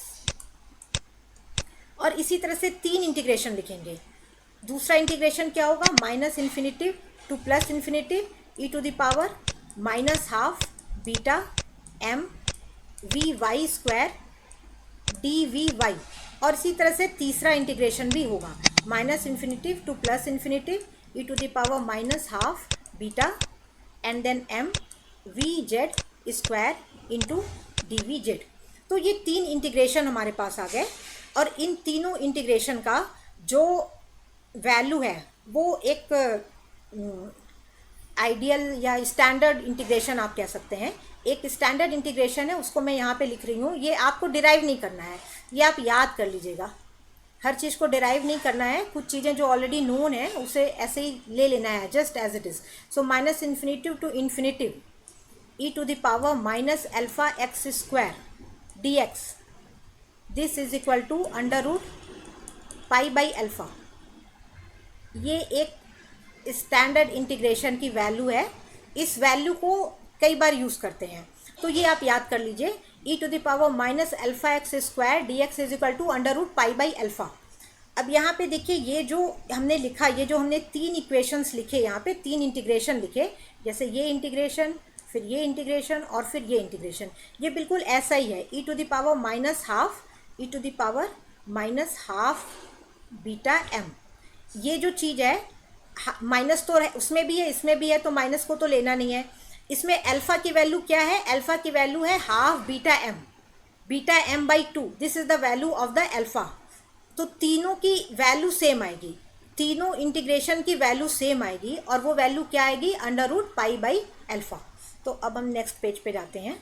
और इसी तरह से 3 इंटीग्रेशन लिखेंगे। दूसरा इंटीग्रेशन क्या होगा, minus infinitive to plus infinitive e to the power minus half beta M V Y square D V Y. और इसी तरह से तीसरा इंटीग्रेशन भी होगा, minus infinitive to plus infinitive e to the power minus half beta and then M V Z square into D V Z. तो ये 3 integration हमारे पास आ गए और इन तीनों इंटीग्रेशन का जो वैल्यू है वो एक आइडियल या स्टैंडर्ड इंटीग्रेशन आप कह सकते हैं। एक स्टैंडर्ड इंटीग्रेशन है, उसको मैं यहाँ पे लिख रही हूँ। ये आपको डिराइव नहीं करना है, ये आप याद कर लीजिएगा। हर चीज़ को डिराइव नहीं करना है, कुछ चीज़ें जो ऑलरेडी नोन है उसे ऐसे ही ले लेना है, just as it is. So minus infinitive to infinitive e to the power minus alpha x square D X, this is equal to under root pi by alpha. ये एक स्टैंडर्ड इंटीग्रेशन की value है। इस value को कई बार use करते हैं, तो ये आप याद कर लीजिए। E to the power minus alpha x square D x is equal to under root pi by alpha. अब यहाँ पे देखिए, ये जो हमने लिखा, ये जो हमने 3 इक्वेशंस लिखे, यहाँ पे 3 इंटीग्रेशन लिखे, जैसे ये इंटीग्रेशन, फिर ये इंटीग्रेशन और फिर ये इंटीग्रेशन, ये बिल्कुल ऐसा ही है। E to the power minus half E to the power minus half beta M. ये जो चीज़ है, माइनस तो उसमें भी है इसमें भी है, तो माइनस को तो लेना नहीं है। इसमें अल्फ़ा की वैल्यू क्या है, अल्फ़ा की वैल्यू है half beta M by 2, this is the value of the alpha. तो तीनों की वैल्यू सेम आएगी, तीनों इंटीग्रेशन की वैल्यू सेम आएगी, और वो वैल्यू क्या आएगी, under root pi by alpha. तो अब हम नेक्स्ट पेज पे जाते हैं,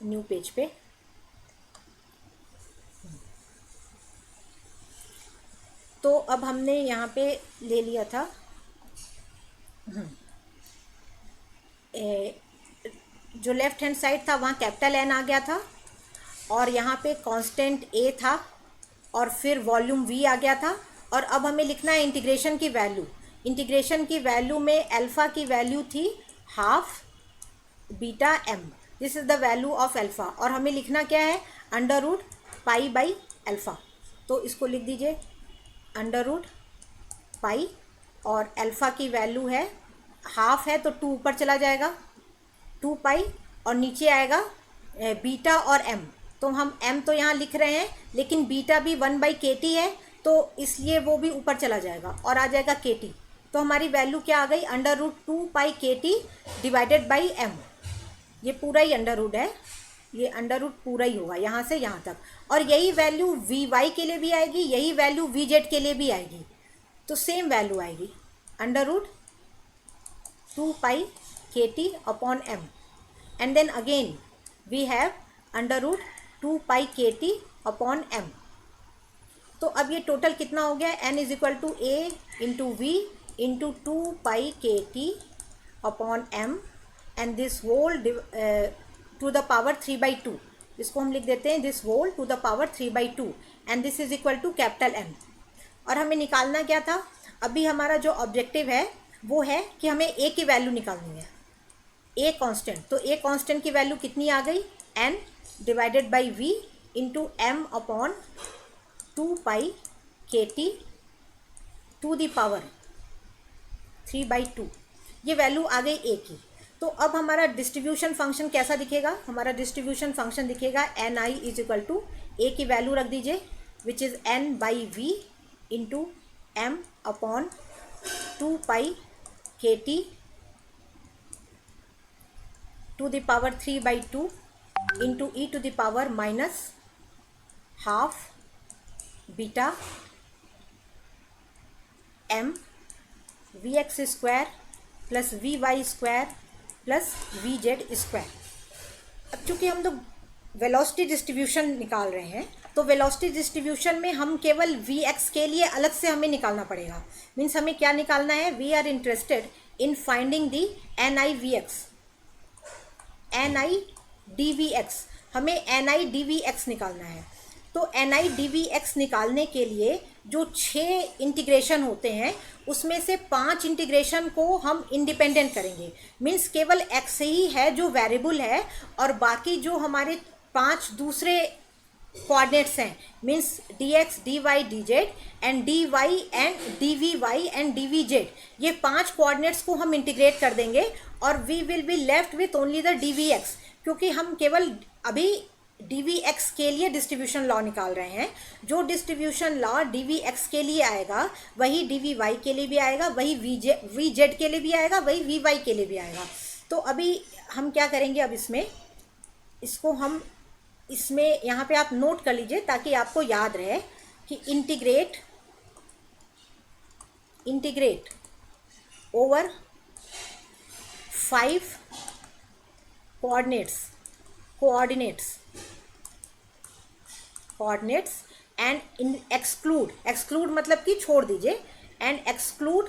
न्यू पेज पे। तो अब हमने यहाँ पे ले लिया था जो लेफ्ट हैंड साइड था वहाँ कैपिटल एन आ गया था, और यहाँ पे कांस्टेंट ए था, और फिर वॉल्यूम वी आ गया था। और अब हमें लिखना है इंटीग्रेशन की वैल्यू। इंटीग्रेशन की वैल्यू में अल्फ़ा की वैल्यू थी half beta M, this is the value of alpha, और हमें लिखना क्या है, under root pi by alpha. तो इसको लिख दीजिए अंडर रूट पाई, और अल्फ़ा की वैल्यू है हाफ है तो 2 ऊपर चला जाएगा 2 पाई, और नीचे आएगा बीटा और एम। तो हम एम तो यहाँ लिख रहे हैं, लेकिन बीटा भी 1/kt है, तो इसलिए वो भी ऊपर चला जाएगा और आ जाएगा kt। तो हमारी वैल्यू क्या आ गई, under root 2πkt divided by M. ये पूरा ही अंडर रूट है, ये अंडर रूट पूरा ही होगा यहाँ से यहाँ तक। और यही वैल्यू वी वाई के लिए भी आएगी, यही वैल्यू वी जेड के लिए भी आएगी, तो सेम वैल्यू आएगी, under root 2πkt upon M. And then again we have under root 2πkt upon M. तो अब ये टोटल कितना हो गया, n is equal to A into V into 2πkt upon M, and this whole to the power 3/2। इसको हम लिख देते हैं this whole to the power 3/2, and this is equal to capital N. और हमें निकालना क्या था, अभी हमारा जो ऑब्जेक्टिव है वो है कि हमें ए की वैल्यू निकालनी है, ए कांस्टेंट। तो ए कांस्टेंट की वैल्यू कितनी आ गई, N divided by V into M upon 2πkt to the power 3/2, ये वैल्यू आ गई ए की। तो अब हमारा डिस्ट्रीब्यूशन फंक्शन कैसा दिखेगा, हमारा डिस्ट्रीब्यूशन फंक्शन दिखेगा N I is equal to, A की वैल्यू रख दीजिए which is N by V into M upon 2πkt to the power 3/2 into E to the power minus half beta M we x square plus V Y square plus V Z square. अब चूँकि हम लोग velocity distribution निकाल रहे हैं, तो velocity distribution में हम केवल वी एक्स के लिए अलग से हमें निकालना पड़ेगा। मीन्स हमें क्या निकालना है, we are interested in finding the N I V X, N I D we X, हमें N I D we X निकालना है। तो N I D we X निकालने के लिए जो 6 इंटीग्रेशन होते हैं उसमें से 5 इंटीग्रेशन को हम इंडिपेंडेंट करेंगे, मीन्स केवल x ही है जो वेरिएबल है और बाकी जो हमारे 5 दूसरे कोऑर्डिनेट्स हैं means dx dy dz and dy and dvy and dvz, ये 5 कोऑर्डिनेट्स को हम इंटीग्रेट कर देंगे और we will be left with only the dvx, क्योंकि हम केवल अभी dvx के लिए डिस्ट्रीब्यूशन लॉ निकाल रहे हैं। जो डिस्ट्रीब्यूशन लॉ dvx के लिए आएगा वही dvy के लिए भी आएगा, वही vz के लिए भी आएगा, वही vy के लिए भी आएगा। तो अभी हम क्या करेंगे, अब इसको हम इसमें यहाँ पे आप नोट कर लीजिए ताकि आपको याद रहे कि integrate over 5 coordinates and exclude मतलब कि छोड़ दीजिए, एंड एक्सक्लूड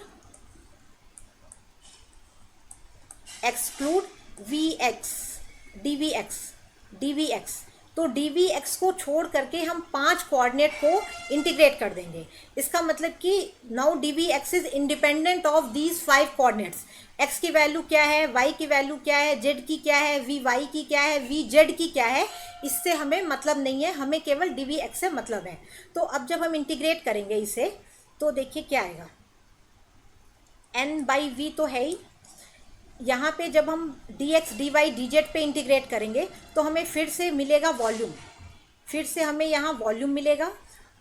dvx। तो dvx को छोड़ करके हम 5 कोऑर्डिनेट को इंटीग्रेट कर देंगे। इसका मतलब कि now dvx is independent of these 5 coordinates. x की वैल्यू क्या है, y की वैल्यू क्या है, z की क्या है, vy की क्या है, vz की क्या है, इससे हमें मतलब नहीं है, हमें केवल dvx से मतलब है। तो अब जब हम इंटीग्रेट करेंगे इसे तो देखिए क्या आएगा, n/v तो है ही। यहाँ पे जब हम dx dy dz पे इंटीग्रेट करेंगे तो हमें फिर से मिलेगा वॉल्यूम, फिर से हमें यहाँ वॉल्यूम मिलेगा।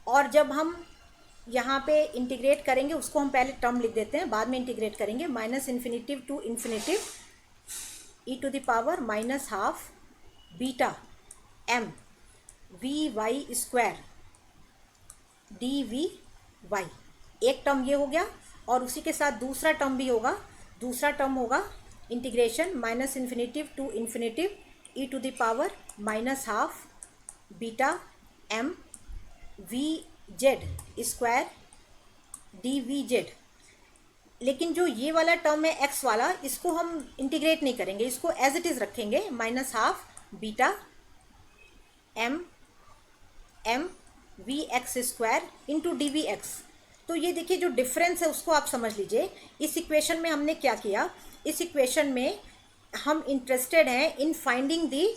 और जब हम यहाँ पे इंटीग्रेट करेंगे उसको हम पहले टर्म लिख देते हैं, बाद में इंटीग्रेट करेंगे, -infinitive to infinitive e⁻−12 beta m vy square dvy। एक टर्म ये हो गया और उसी के साथ दूसरा टर्म भी होगा, दूसरा टर्म होगा integration -infinitive to infinitive e⁻−12 beta m vz square dvz। लेकिन जो ये वाला टर्म है x वाला, इसको हम इंटीग्रेट नहीं करेंगे, इसको एज इट इज़ रखेंगे, -12 beta m vx square into dvx। तो ये देखिए जो डिफरेंस है उसको आप समझ लीजिए। इस इक्वेशन में हमने क्या किया, इस इक्वेशन में हम इंटरेस्टेड हैं in finding the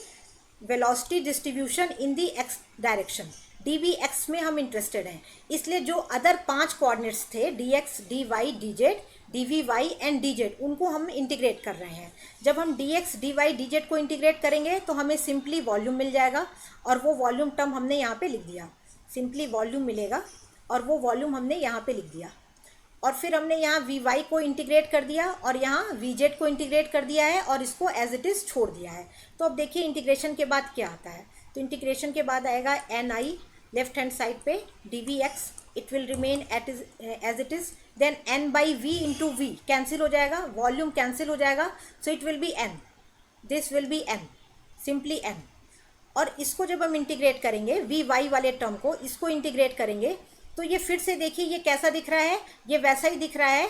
velocity distribution in the x direction, dvx में हम इंटरेस्टेड हैं। इसलिए जो अदर 5 कोऑर्डिनेट्स थे dx dy dz dvy and dz, उनको हम इंटीग्रेट कर रहे हैं। जब हम dx dy dz को इंटीग्रेट करेंगे तो हमें सिंपली वॉल्यूम मिल जाएगा और वो वॉल्यूम टर्म हमने यहाँ पे लिख दिया, सिंपली वॉल्यूम मिलेगा और वो वॉल्यूम हमने यहाँ पे लिख दिया। और फिर हमने यहाँ vy को इंटीग्रेट कर दिया और यहाँ vz को इंटीग्रेट कर दिया है और इसको एज इट इज़ छोड़ दिया है। तो अब देखिए इंटीग्रेशन के बाद क्या आता है, तो इंटीग्रेशन के बाद आएगा ni लेफ्ट हैंड साइड पे dvx, it will remain as it is, then n/v into v cancel हो जाएगा, वॉल्यूम कैंसिल हो जाएगा, so it will be n, this will be n, simply n। और इसको जब हम इंटीग्रेट करेंगे vy वाले टर्म को, इसको इंटीग्रेट करेंगे तो ये फिर से देखिए ये कैसा दिख रहा है, ये वैसा ही दिख रहा है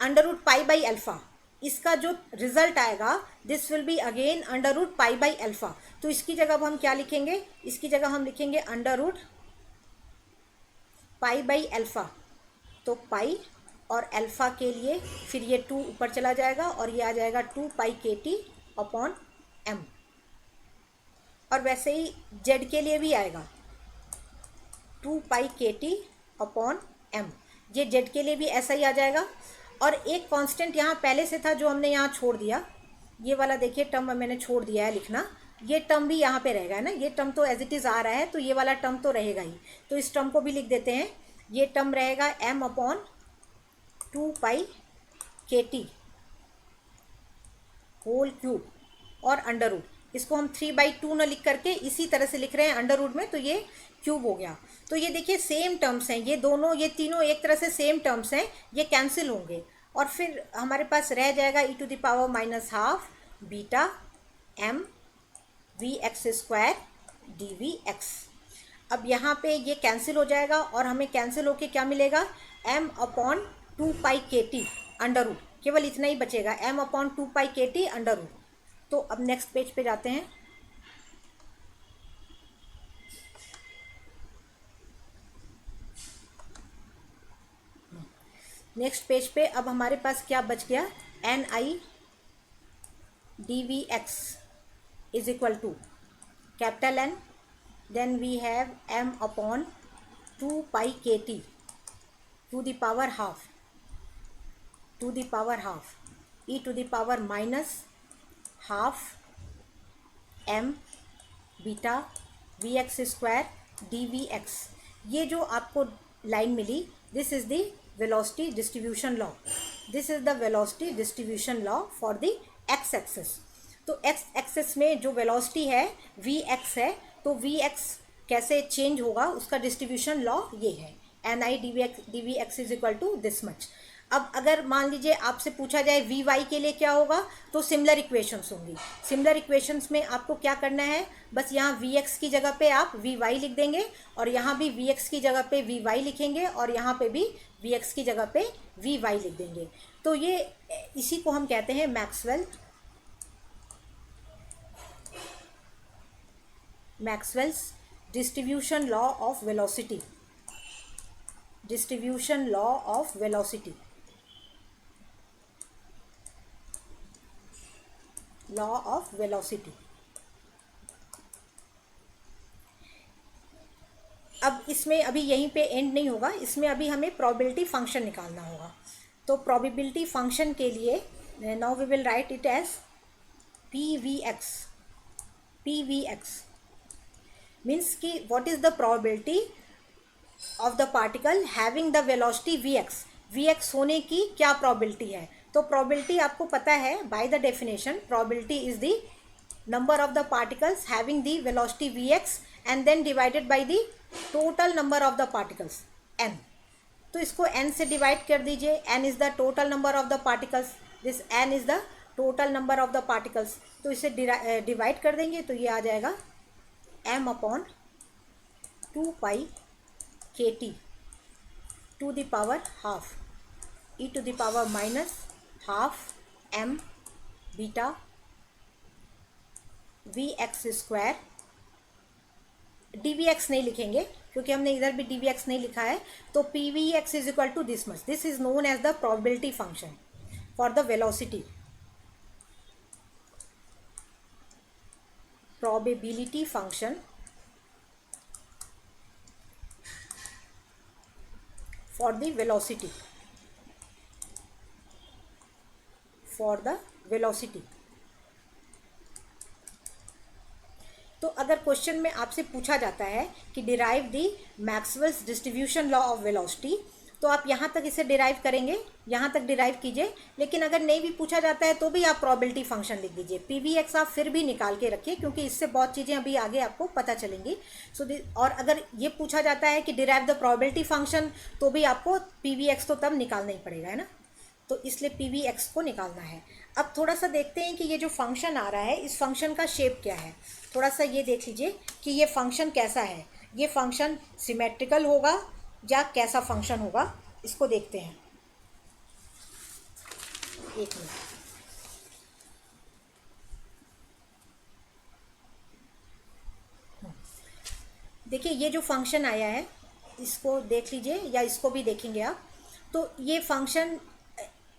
√π/α। इसका जो रिजल्ट आएगा दिस विल बी अगेन √π/α। तो इसकी जगह अब हम क्या लिखेंगे, इसकी जगह हम लिखेंगे √π/α। तो पाई और अल्फ़ा के लिए फिर ये 2 ऊपर चला जाएगा और ये आ जाएगा 2π/kT/m। और वैसे ही z के लिए भी आएगा 2π/kT/m, ये z के लिए भी ऐसा ही आ जाएगा। और एक कांस्टेंट यहाँ पहले से था जो हमने यहाँ छोड़ दिया, ये वाला देखिए टर्म मैंने छोड़ दिया है लिखना, ये टर्म भी यहाँ पे रहेगा ना, ये टर्म तो एज इट इज़ आ रहा है तो ये वाला टर्म तो रहेगा ही, तो इस टर्म को भी लिख देते हैं। ये टर्म रहेगा m/2π/kT होल क्यूब और अंडर रूट, इसको हम 3/2 न लिख करके इसी तरह से लिख रहे हैं अंडर रूट में, तो ये क्यूब हो गया। तो ये देखिए सेम टर्म्स हैं, ये दोनों, ये तीनों एक तरह से सेम टर्म्स हैं, ये कैंसिल होंगे और फिर हमारे पास रह जाएगा e⁻−12 beta m vx square dvx। अब यहाँ पे ये कैंसिल हो जाएगा और हमें कैंसिल होके क्या मिलेगा, m/2π/kT अंडर रूट, केवल इतना ही बचेगा, m/2π/kT अंडर रूट। तो अब नेक्स्ट पेज पे जाते हैं। नेक्स्ट पेज पे अब हमारे पास क्या बच गया, n I D we x is equal to capital N, then we have m upon 2 pi के T to the power half, to the power half E to the power minus half M beta we x square D we x. ये जो आपको line मिली, this is the velocity distribution law, this is the velocity distribution law for the x axis. तो x axis में जो velocity है we x है, तो वी एक्स कैसे चेंज होगा उसका डिस्ट्रीब्यूशन लॉ ये है, N I D we x is equal to this much. अब अगर मान लीजिए आपसे पूछा जाए वी वाई के लिए क्या होगा, तो सिमिलर इक्वेशंस होंगी। सिमिलर इक्वेशंस में आपको क्या करना है, बस यहाँ वी एक्स की जगह पे आप वी वाई लिख देंगे, और यहाँ भी वी एक्स की जगह पे वी वाई लिखेंगे, और यहाँ पे भी वी एक्स की जगह पे वी वाई लिख देंगे। तो ये इसी को हम कहते हैं Maxwell's distribution law of velocity, distribution law of velocity, law of velocity. अब इसमें अभी यहीं पे एंड नहीं होगा, इसमें अभी हमें प्रोबेबिलिटी फंक्शन निकालना होगा। तो प्रोबेबिलिटी फंक्शन के लिए now we will write it as P we X, P we X means कि what is the probability of the particle having the velocity V X, V X होने की क्या probability है। तो प्रोबेबिलिटी आपको पता है by the definition, probability is the number of the particles having the velocity V X and then divided by the total number of the particles n। तो इसको n से डिवाइड कर दीजिए, n is the total number of the particles, this n is the total number of the particles. तो इसे divide कर देंगे तो ये आ जाएगा m अपॉन 2 पाई के T to the power half E to the power minus half M beta we x square, D we X नहीं लिखेंगे क्योंकि हमने इधर भी डी वी एक्स नहीं लिखा है। तो P we x is equal to this much, this is known as the probability function for the velocity, probability function for the velocity, for the velocity। तो अगर क्वेश्चन में आपसे पूछा जाता है कि derive the Maxwell's distribution law of velocity, तो आप यहाँ तक इसे डिराइव करेंगे, यहाँ तक डिराइव कीजिए। लेकिन अगर नहीं भी पूछा जाता है तो भी आप प्रोबेबिलिटी फंक्शन लिख दीजिए, पी वी एक्स आप फिर भी निकाल के रखिए क्योंकि इससे बहुत चीज़ें अभी आगे आपको पता चलेंगी। और अगर ये पूछा जाता है कि डिराइव द प्रोबेबिलिटी फंक्शन, तो भी आपको पी वी एक्स तो तब निकालना ही पड़ेगा, है ना। तो इसलिए पी वी एक्स को निकालना है। अब थोड़ा सा देखते हैं कि ये जो फंक्शन आ रहा है इस फंक्शन का शेप क्या है। थोड़ा सा ये देख लीजिए कि ये फंक्शन कैसा है, ये फंक्शन सिमेट्रिकल होगा या कैसा फंक्शन होगा, इसको देखते हैं। एक मिनट, देखिए ये जो फंक्शन आया है इसको देख लीजिए या इसको भी देखेंगे आप। तो ये फंक्शन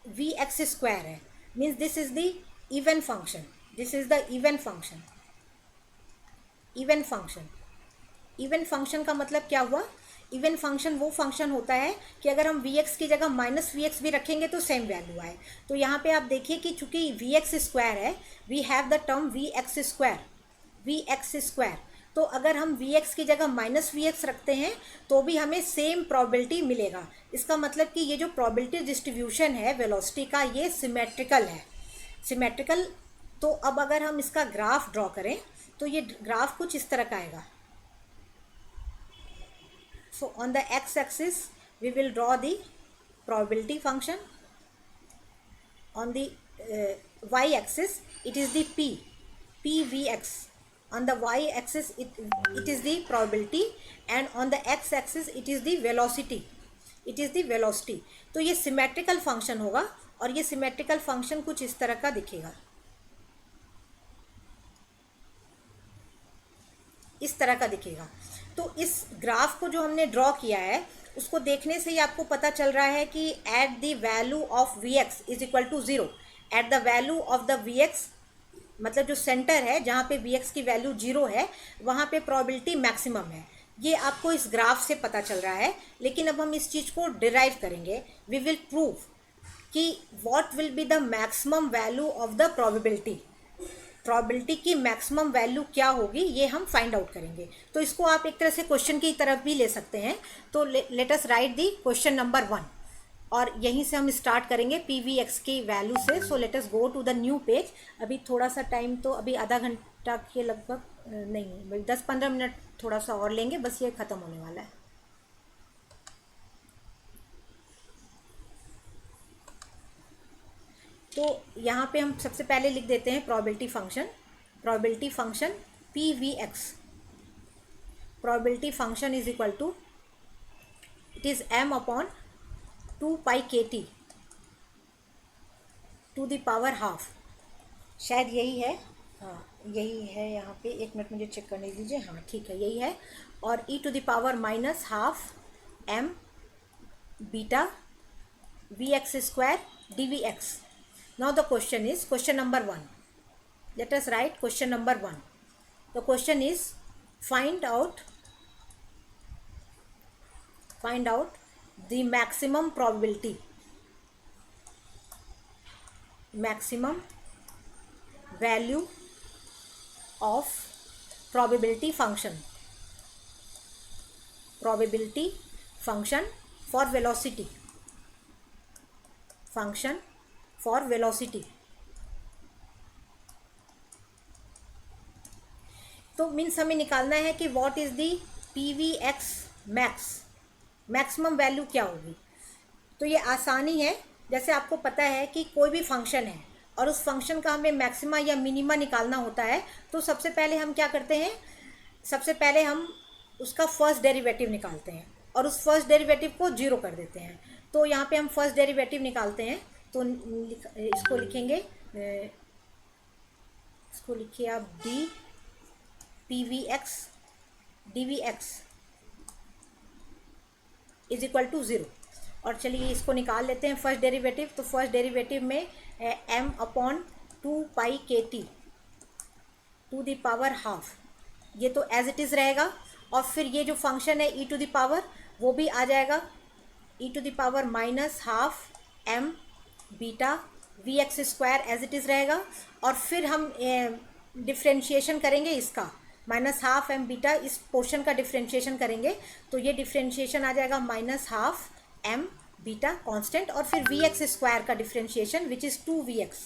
वी एक्स स्क्वायर है, means this is the even function, this is the even function. Even function, even function का मतलब क्या हुआ, इवन फंक्शन वो फंक्शन होता है कि अगर हम वी एक्स की जगह माइनस वी एक्स भी रखेंगे तो सेम वैल्यू आए। तो यहाँ पे आप देखिए कि चूंकि वी एक्स स्क्वायर है, we have the term V x square, V x square. तो अगर हम वी एक्स की जगह माइनस वी एक्स रखते हैं तो भी हमें सेम प्रोबेबिलिटी मिलेगा। इसका मतलब कि ये जो प्रोबेबिलिटी डिस्ट्रीब्यूशन है वेलोसिटी का, ये सिमेट्रिकल है, सिमेट्रिकल। तो अब अगर हम इसका ग्राफ ड्रॉ करें तो ये ग्राफ कुछ इस तरह का आएगा। So on the x-axis we will draw the probability function, on the y-axis it is the pvx, on the y-axis it is the probability, and on the x-axis it is the velocity, it is the velocity। तो ये symmetrical function होगा और ये symmetrical function कुछ इस तरह का दिखेगा, इस तरह का दिखेगा। तो इस ग्राफ को जो हमने ड्रॉ किया है उसको देखने से ही आपको पता चल रहा है कि at the value of V x is equal to zero, at the value of the V X, मतलब जो सेंटर है जहाँ पे वी एक्स की वैल्यू जीरो है वहाँ पे प्रोबेबिलिटी मैक्सिमम है। ये आपको इस ग्राफ से पता चल रहा है। लेकिन अब हम इस चीज़ को डिराइव करेंगे, वी विल प्रूव कि what will be the maximum value of the probability, probability की मैक्सिमम वैल्यू क्या होगी ये हम फाइंड आउट करेंगे। तो इसको आप एक तरह से क्वेश्चन की तरफ भी ले सकते हैं। तो let us write the question number 1 और यहीं से हम स्टार्ट करेंगे पी वी एक्स की वैल्यू से। So let us go to the new page. अभी थोड़ा सा टाइम, तो अभी आधा घंटा के लगभग नहीं, 10-15 मिनट थोड़ा सा और लेंगे, बस ये ख़त्म होने वाला है। तो यहाँ पे हम सबसे पहले लिख देते हैं probability function P we X. Probability function is equal to, it is m upon 2 pi के T to the power half. शायद यही है, हाँ यही है यहाँ पे, एक मिनट मुझे चेक करने दीजिए। हाँ ठीक है, यही है। और e to the power minus half m beta we x square D we X. Now the question is question number 1. Let us write question number 1. The question is find out the maximum probability, maximum value of probability function for velocity, function for velocity। तो means हमें निकालना है कि what is the p we x max, maximum value क्या होगी। तो ये आसानी है, जैसे आपको पता है कि कोई भी फंक्शन है और उस फंक्शन का हमें मैक्सिमा या मिनिमा निकालना होता है, तो सबसे पहले हम क्या करते हैं, सबसे पहले हम उसका फर्स्ट डेरिवेटिव निकालते हैं और उस फर्स्ट डेरिवेटिव को जीरो कर देते हैं। तो यहाँ पे हम फर्स्ट डेरिवेटिव निकालते हैं। तो इसको लिखेंगे, इसको लिखिए आप D P we X D we x is equal to zero. और चलिए इसको निकाल लेते हैं फर्स्ट डेरिवेटिव। तो फर्स्ट डेरिवेटिव में m अपॉन 2 पाई के T to the power half, ये तो एज इट इज़ रहेगा। और फिर ये जो फंक्शन है e टू द पावर, वो भी आ जाएगा, e to the power minus half m beta we x square as it is रहेगा। और फिर हम डिफ्रेंशिएशन करेंगे इसका, माइनस हाफ m बीटा, इस पोर्शन का डिफ्रेंशिएशन करेंगे। तो ये डिफ्रेंशिएशन आ जाएगा minus half m beta constant, और फिर वी एक्स स्क्वायर का differentiation which is 2vx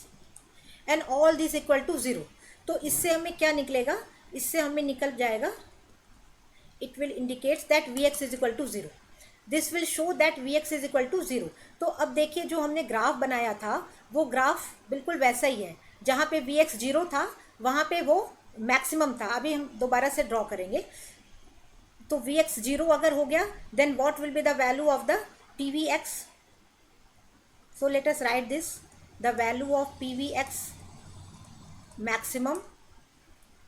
and all this equal to zero. तो इससे हमें क्या निकलेगा, इससे हमें निकल जाएगा, it will indicates that v x is equal to zero, this will show that v x is equal to zero. तो अब देखिए जो हमने ग्राफ बनाया था वो ग्राफ बिल्कुल वैसा ही है, जहाँ पे वी एक्स जीरो था वहाँ पे वो मैक्सिमम था। अभी हम दोबारा से ड्रॉ करेंगे। तो वी एक्स जीरो अगर हो गया, then what will be the value of the p we x. So let us write this, the value of p we x maximum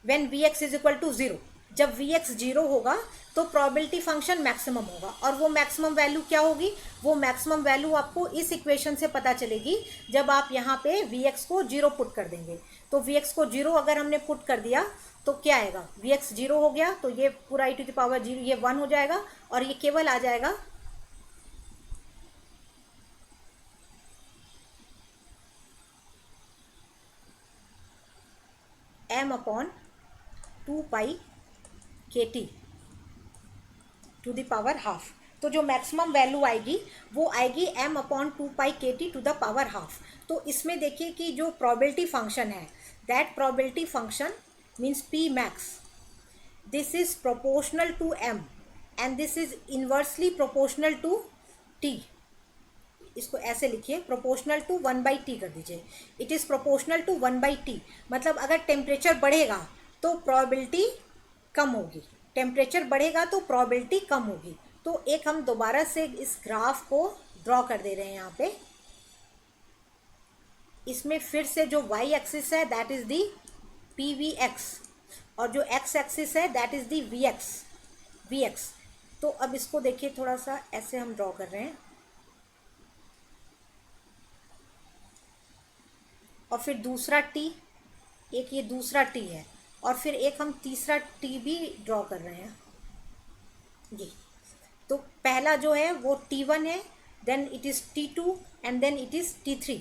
when v x is equal to zero. जब v x zero होगा तो probability function maximum होगा। और वो maximum value क्या होगी, वो maximum value आपको इस इक्वेशन से पता चलेगी जब आप यहाँ पे वी एक्स को जीरो पुट कर देंगे। तो वी एक्स को जीरो अगर हमने पुट कर दिया तो क्या आएगा, वी एक्स जीरो हो गया तो ये पूरा ई टू द पावर जीरो, ये 1 हो जाएगा और ये केवल आ जाएगा m अपॉन 2 पाई के T to the power half. तो जो मैक्सिमम वैल्यू आएगी वो आएगी m अपॉन 2 पाई के T to the power half. तो इसमें देखिए कि जो प्रोबेबिलिटी फंक्शन है, that probability function means p max, this is proportional to m and this is inversely proportional to t। इसको ऐसे लिखिए, प्रोपोर्शनल टू 1/t कर दीजिए। It is proportional to 1/t, मतलब अगर टेम्परेचर बढ़ेगा तो प्रोबेबिलिटी कम होगी, टेम्परेचर बढ़ेगा तो प्रोबेबिलिटी कम होगी। तो एक हम दोबारा से इस ग्राफ को ड्रॉ कर दे रहे हैं यहाँ पे। इसमें फिर से जो y एक्सिस है that is the p we x और जो x एक्सिस है that is the v x. तो अब इसको देखिए, थोड़ा सा ऐसे हम ड्रॉ कर रहे हैं, और फिर दूसरा टी, एक ये दूसरा टी है, और फिर एक हम तीसरा टी भी ड्रॉ कर रहे हैं ये। तो पहला जो है वो T1 है, then it is T2 and then it is T3।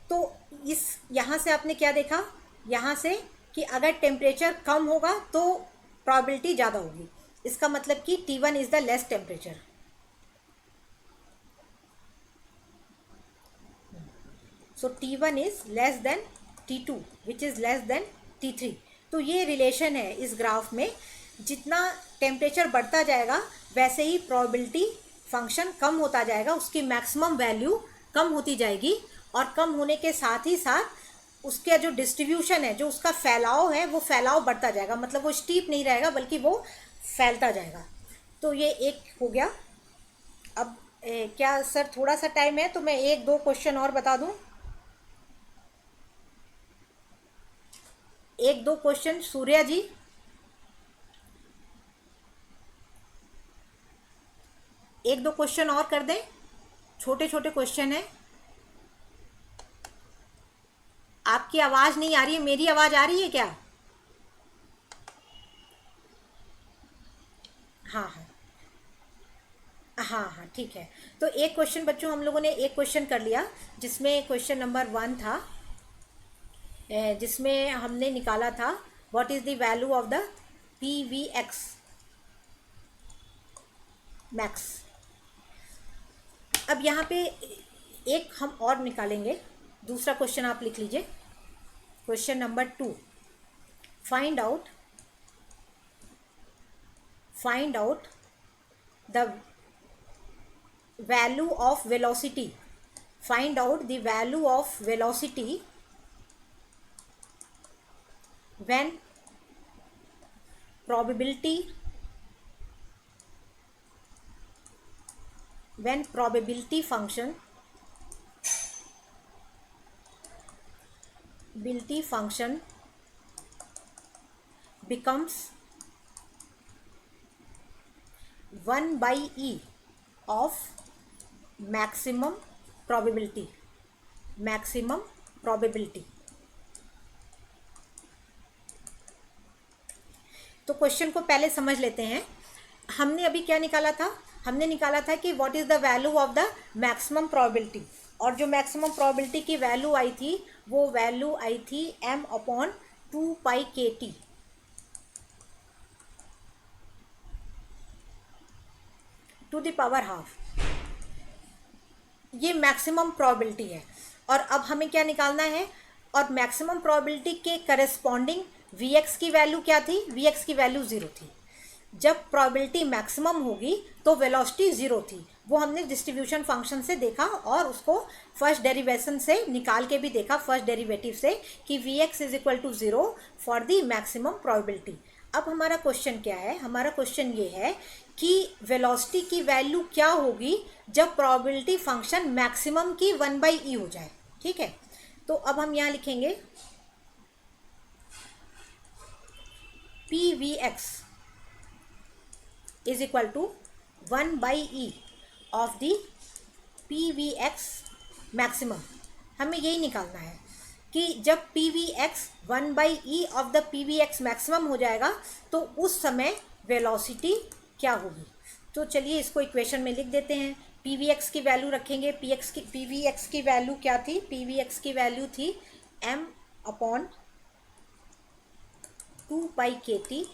तो इस यहाँ से आपने क्या देखा, यहाँ से कि अगर टेम्परेचर कम होगा तो प्रोबेबिलिटी ज़्यादा होगी, इसका मतलब कि T1 is the less temperature. So T1 is less than T2 which is less than T3। तो ये रिलेशन है इस ग्राफ में, जितना टेम्परेचर बढ़ता जाएगा वैसे ही प्रोबेबिलिटी फंक्शन कम होता जाएगा, उसकी मैक्सिमम वैल्यू कम होती जाएगी, और कम होने के साथ ही साथ उसका जो डिस्ट्रीब्यूशन है, जो उसका फैलाव है, वो फैलाव बढ़ता जाएगा, मतलब वो स्टीप नहीं रहेगा बल्कि वो फैलता जाएगा। तो ये एक हो गया। अब क्या सर थोड़ा सा टाइम है तो मैं एक दो क्वेश्चन और बता दूं, एक दो क्वेश्चन सूर्या जी, एक दो क्वेश्चन और कर दें, छोटे छोटे क्वेश्चन है। आपकी आवाज नहीं आ रही है, मेरी आवाज आ रही है क्या? हाँ हाँ हाँ हाँ ठीक है। तो एक क्वेश्चन बच्चों, हम लोगों ने एक क्वेश्चन कर लिया, जिसमें क्वेश्चन नंबर 1 था, जिसमें हमने निकाला था what is the value of the PVX max. अब यहाँ पे एक हम और निकालेंगे, दूसरा क्वेश्चन आप लिख लीजिए, question number 2, find out the value of velocity, find out the value of velocity when probability function becomes 1/e of maximum probability। तो क्वेश्चन को पहले समझ लेते हैं। हमने अभी क्या निकाला था, हमने निकाला था कि what is the value of the maximum probability, और जो मैक्सिमम प्रोबेबिलिटी की वैल्यू आई थी वो वैल्यू आई थी m/2π/kT। To the power half, ये मैक्सिमम प्रोबेबिलिटी है। और अब हमें क्या निकालना है, और मैक्सिमम प्रोबेबिलिटी के करस्पॉन्डिंग Vx की वैल्यू क्या थी, Vx की वैल्यू 0 थी। जब प्रोबेबिलिटी मैक्सिमम होगी तो वेलोसिटी 0 थी, वो हमने डिस्ट्रीब्यूशन फंक्शन से देखा, और उसको फर्स्ट डेरिवेशन से निकाल के भी देखा, फर्स्ट डेरिवेटिव से, कि Vx is equal to 0 for the maximum probability. अब हमारा क्वेश्चन क्या है, हमारा क्वेश्चन ये है कि वेलोसिटी की वैल्यू क्या होगी जब प्रोबेबिलिटी फंक्शन मैक्सिमम की 1/e हो जाए। ठीक है, तो अब हम यहाँ लिखेंगे PVX is equal to 1/e of the PVX maximum. हमें यही निकालना है कि जब PVX 1/e of the PVX maximum हो जाएगा तो उस समय वेलोसिटी क्या होगी। तो चलिए इसको इक्वेशन में लिख देते हैं। PVX की वैल्यू रखेंगे, PVX की वैल्यू क्या थी, PVX की वैल्यू थी m/2π/kT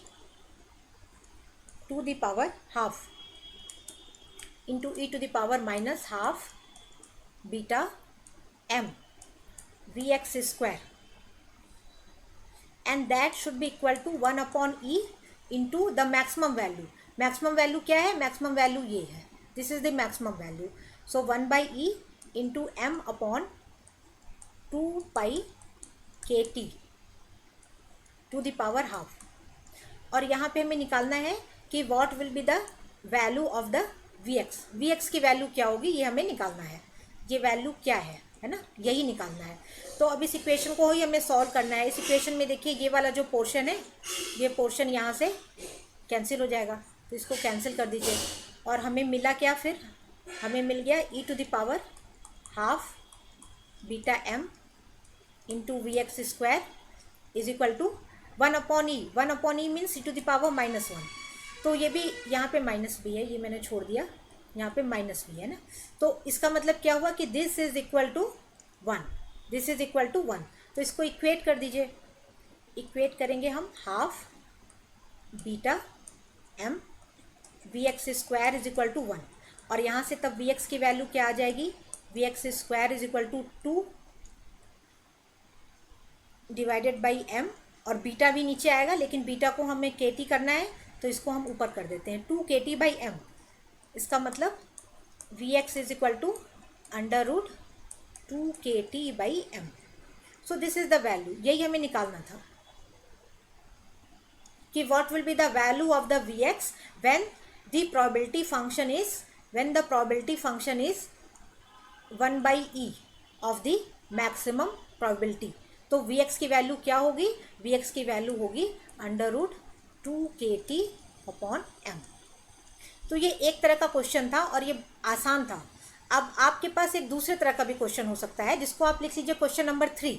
to the power half into e to the power minus half beta m Vx square, and that should be equal to 1/e into the maximum value. Maximum value क्या है, maximum value ये है, this is the maximum value. So 1/e into m/2π/kT to the power half. और यहाँ पे हमें निकालना है कि what will be the value of the Vx की वैल्यू क्या होगी, ये हमें निकालना है। ये वैल्यू क्या है ना, यही निकालना है। तो अब इस इक्वेशन को ही हमें सॉल्व करना है। इस इक्वेशन में देखिए ये वाला जो पोर्शन है, ये पोर्शन यहाँ से कैंसिल हो जाएगा, तो इसको कैंसिल कर दीजिए। और हमें मिला क्या फिर, हमें मिल गया e to the power half beta m into v x square is equal to 1/e means e to the power -1। तो ये भी यहाँ पे माइनस भी है, ये मैंने छोड़ दिया, यहाँ पे माइनस भी है ना। तो इसका मतलब क्या हुआ कि this is equal to 1, this is equal to 1। तो इसको इक्वेट कर दीजिए, इक्वेट करेंगे हम half beta M we x square is equal to 1, और यहाँ से तब वी एक्स की वैल्यू क्या आ जाएगी, v x square is equal to 2 divided by m, और बीटा भी नीचे आएगा, लेकिन बीटा को हमें के टी करना है तो इसको हम ऊपर कर देते हैं 2 के टी बाई एम। इसका मतलब v x is equal to under root 2 k t by m. So this is the value, यही हमें निकालना था कि what will be the value of the Vx when the probability function is, when the probability function is 1 by e of the maximum probability। तो Vx की value क्या होगी, Vx की वैल्यू होगी under root 2 k T upon M. तो ये एक तरह का क्वेश्चन था और ये आसान था। अब आपके पास एक दूसरे तरह का भी क्वेश्चन हो सकता है जिसको आप लिख लीजिए क्वेश्चन नंबर 3,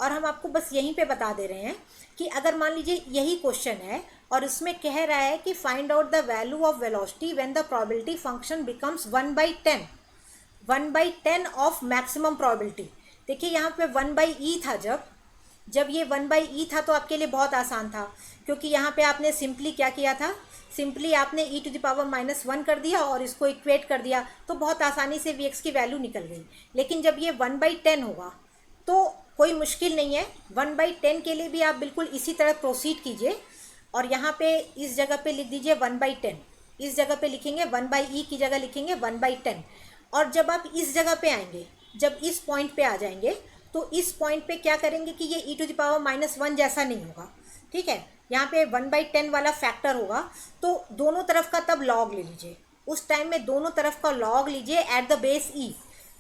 और हम आपको बस यहीं पे बता दे रहे हैं कि अगर मान लीजिए यही क्वेश्चन है और इसमें कह रहा है कि find out the value of velocity when the probability function becomes 1/10 of maximum probability. देखिए यहाँ पे 1/e था, जब ये 1/e था तो आपके लिए बहुत आसान था, क्योंकि यहाँ पे आपने सिंपली क्या किया था, सिंपली आपने e टू द पावर -1 कर दिया और इसको इक्वेट कर दिया, तो बहुत आसानी से Vx की वैल्यू निकल गई। लेकिन जब ये 1/10 होगा तो कोई मुश्किल नहीं है, 1/10 के लिए भी आप बिल्कुल इसी तरह प्रोसीड कीजिए, और यहाँ पे इस जगह पे लिख दीजिए 1/10, इस जगह पे लिखेंगे 1/e की जगह लिखेंगे 1/10। और जब आप इस जगह पे आएंगे, जब इस पॉइंट पे आ जाएंगे, तो इस पॉइंट पे क्या करेंगे कि ये e टू द पावर -1 जैसा नहीं होगा, ठीक है, यहाँ पे 1/10 वाला फैक्टर होगा, तो दोनों तरफ का तब लॉग ले लीजिए, उस टाइम में दोनों तरफ का लॉग लीजिए एट द बेस e।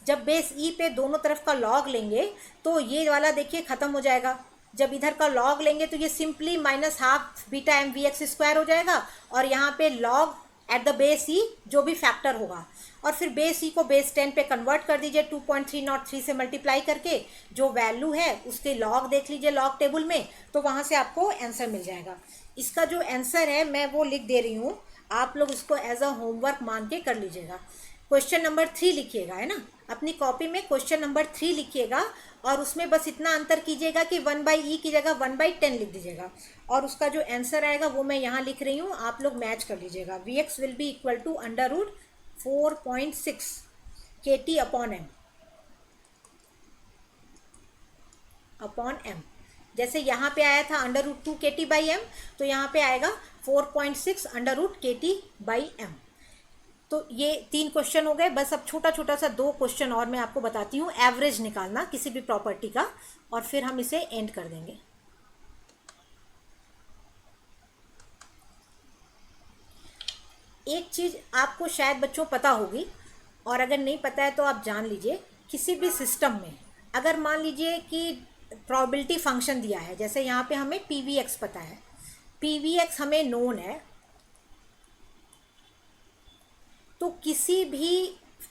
जब बेस ई पे दोनों तरफ का लॉग लेंगे तो ये वाला देखिए ख़त्म हो जाएगा, जब इधर का लॉग लेंगे तो ये simply -12 beta M we x square हो जाएगा, और यहाँ पे log at the base e जो भी फैक्टर होगा, और फिर बेस ई को बेस 10 पे कन्वर्ट कर दीजिए 2.303 से मल्टीप्लाई करके, जो वैल्यू है उसके लॉग देख लीजिए लॉग टेबल में, तो वहाँ से आपको आंसर मिल जाएगा। इसका जो आंसर है मैं वो लिख दे रही हूँ, आप लोग इसको एज अ होमवर्क मान के कर लीजिएगा। क्वेश्चन नंबर 3 लिखिएगा, है ना, अपनी कॉपी में क्वेश्चन नंबर 3 लिखिएगा, और उसमें बस इतना अंतर कीजिएगा कि 1/e की जगह 1/10 लिख दीजिएगा, और उसका जो आंसर आएगा वो मैं यहाँ लिख रही हूँ, आप लोग मैच कर लीजिएगा। Vx will be equal to under root 4.6 kT upon m. जैसे यहाँ पे आया था under root 2 kT by m, तो यहाँ पे आएगा 4.6 under root kT by m. तो ये 3 क्वेश्चन हो गए। बस अब छोटा छोटा सा 2 क्वेश्चन और मैं आपको बताती हूँ, एवरेज निकालना किसी भी प्रॉपर्टी का, और फिर हम इसे एंड कर देंगे। एक चीज़ आपको शायद बच्चों पता होगी, और अगर नहीं पता है तो आप जान लीजिए, किसी भी सिस्टम में अगर मान लीजिए कि प्रोबेबिलिटी फंक्शन दिया है, जैसे यहाँ पे हमें PVX पता है, PVX हमें नोन है, तो किसी भी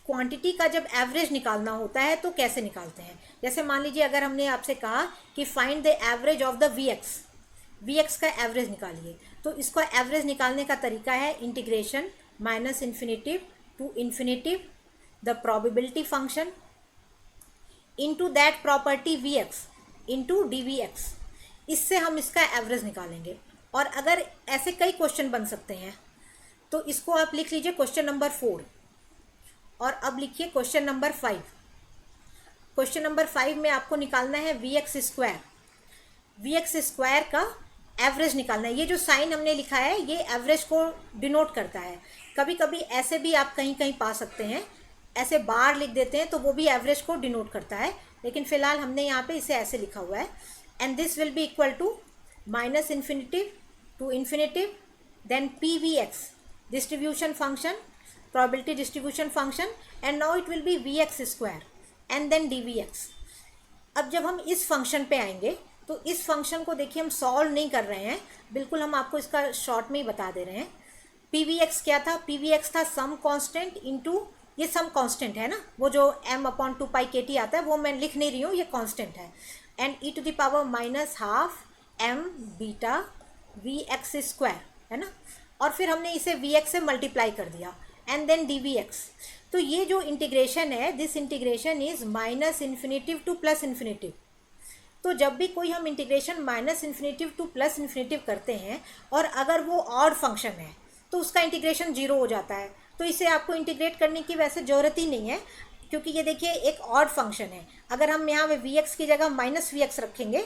क्वांटिटी का जब एवरेज निकालना होता है तो कैसे निकालते हैं। जैसे मान लीजिए अगर हमने आपसे कहा कि find the average of the Vx का एवरेज निकालिए, तो इसका एवरेज निकालने का तरीका है integration -infinitive to infinitive the probability function into that property Vx into dVx। इससे हम इसका एवरेज निकालेंगे, और अगर ऐसे कई क्वेश्चन बन सकते हैं तो इसको आप लिख लीजिए क्वेश्चन नंबर 4, और अब लिखिए क्वेश्चन नंबर 5। क्वेश्चन नंबर 5 में आपको निकालना है Vx स्क्वायर का एवरेज निकालना है। ये जो साइन हमने लिखा है ये एवरेज को डिनोट करता है। कभी कभी ऐसे भी आप कहीं कहीं पा सकते हैं, ऐसे बार लिख देते हैं तो वो भी एवरेज को डिनोट करता है, लेकिन फिलहाल हमने यहाँ पे इसे ऐसे लिखा हुआ है, and this will be equal to -minus infinitive to infinitive then PVX distribution function, probability distribution function, and now it will be Vx square and then dVx। अब जब हम इस फंक्शन पे आएंगे तो इस फंक्शन को देखिए हम सॉल्व नहीं कर रहे हैं, बिल्कुल हम आपको इसका शॉर्ट में ही बता दे रहे हैं। पी वी एक्स क्या था, पी वी एक्स था सम कांस्टेंट इनटू, ये सम कांस्टेंट है ना, वो जो m अपॉन 2 पाई KT आता है वो मैं लिख नहीं रही हूँ, ये कांस्टेंट है, and e to the power minus half m beta we x square है ना, और फिर हमने इसे वी एक्स से मल्टीप्लाई कर दिया and then d we x. तो ये जो इंटीग्रेशन है, this integration is minus infinitive to plus infinitive. तो जब भी कोई हम integration minus infinitive to plus infinitive करते हैं और अगर वो ऑड फंक्शन है तो उसका इंटीग्रेशन जीरो हो जाता है, तो इसे आपको इंटीग्रेट करने की वैसे ज़रूरत ही नहीं है, क्योंकि ये देखिए एक ऑड फंक्शन है। अगर हम यहाँ पे वी एक्स की जगह माइनस वी एक्स रखेंगे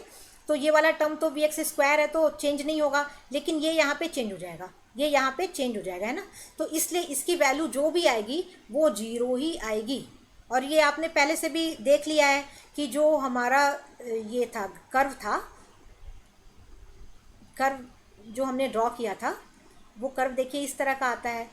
तो ये वाला टर्म तो वी एक्स स्क्वायर है तो चेंज नहीं होगा, लेकिन ये यहाँ पे चेंज हो जाएगा, ये यहाँ पे चेंज हो जाएगा, है ना। तो इसलिए इसकी वैल्यू जो भी आएगी वो जीरो ही आएगी। और ये आपने पहले से भी देख लिया है कि जो हमारा ये था कर्व था, कर्व जो हमने ड्रॉ किया था वो कर्व देखिए इस तरह का आता है।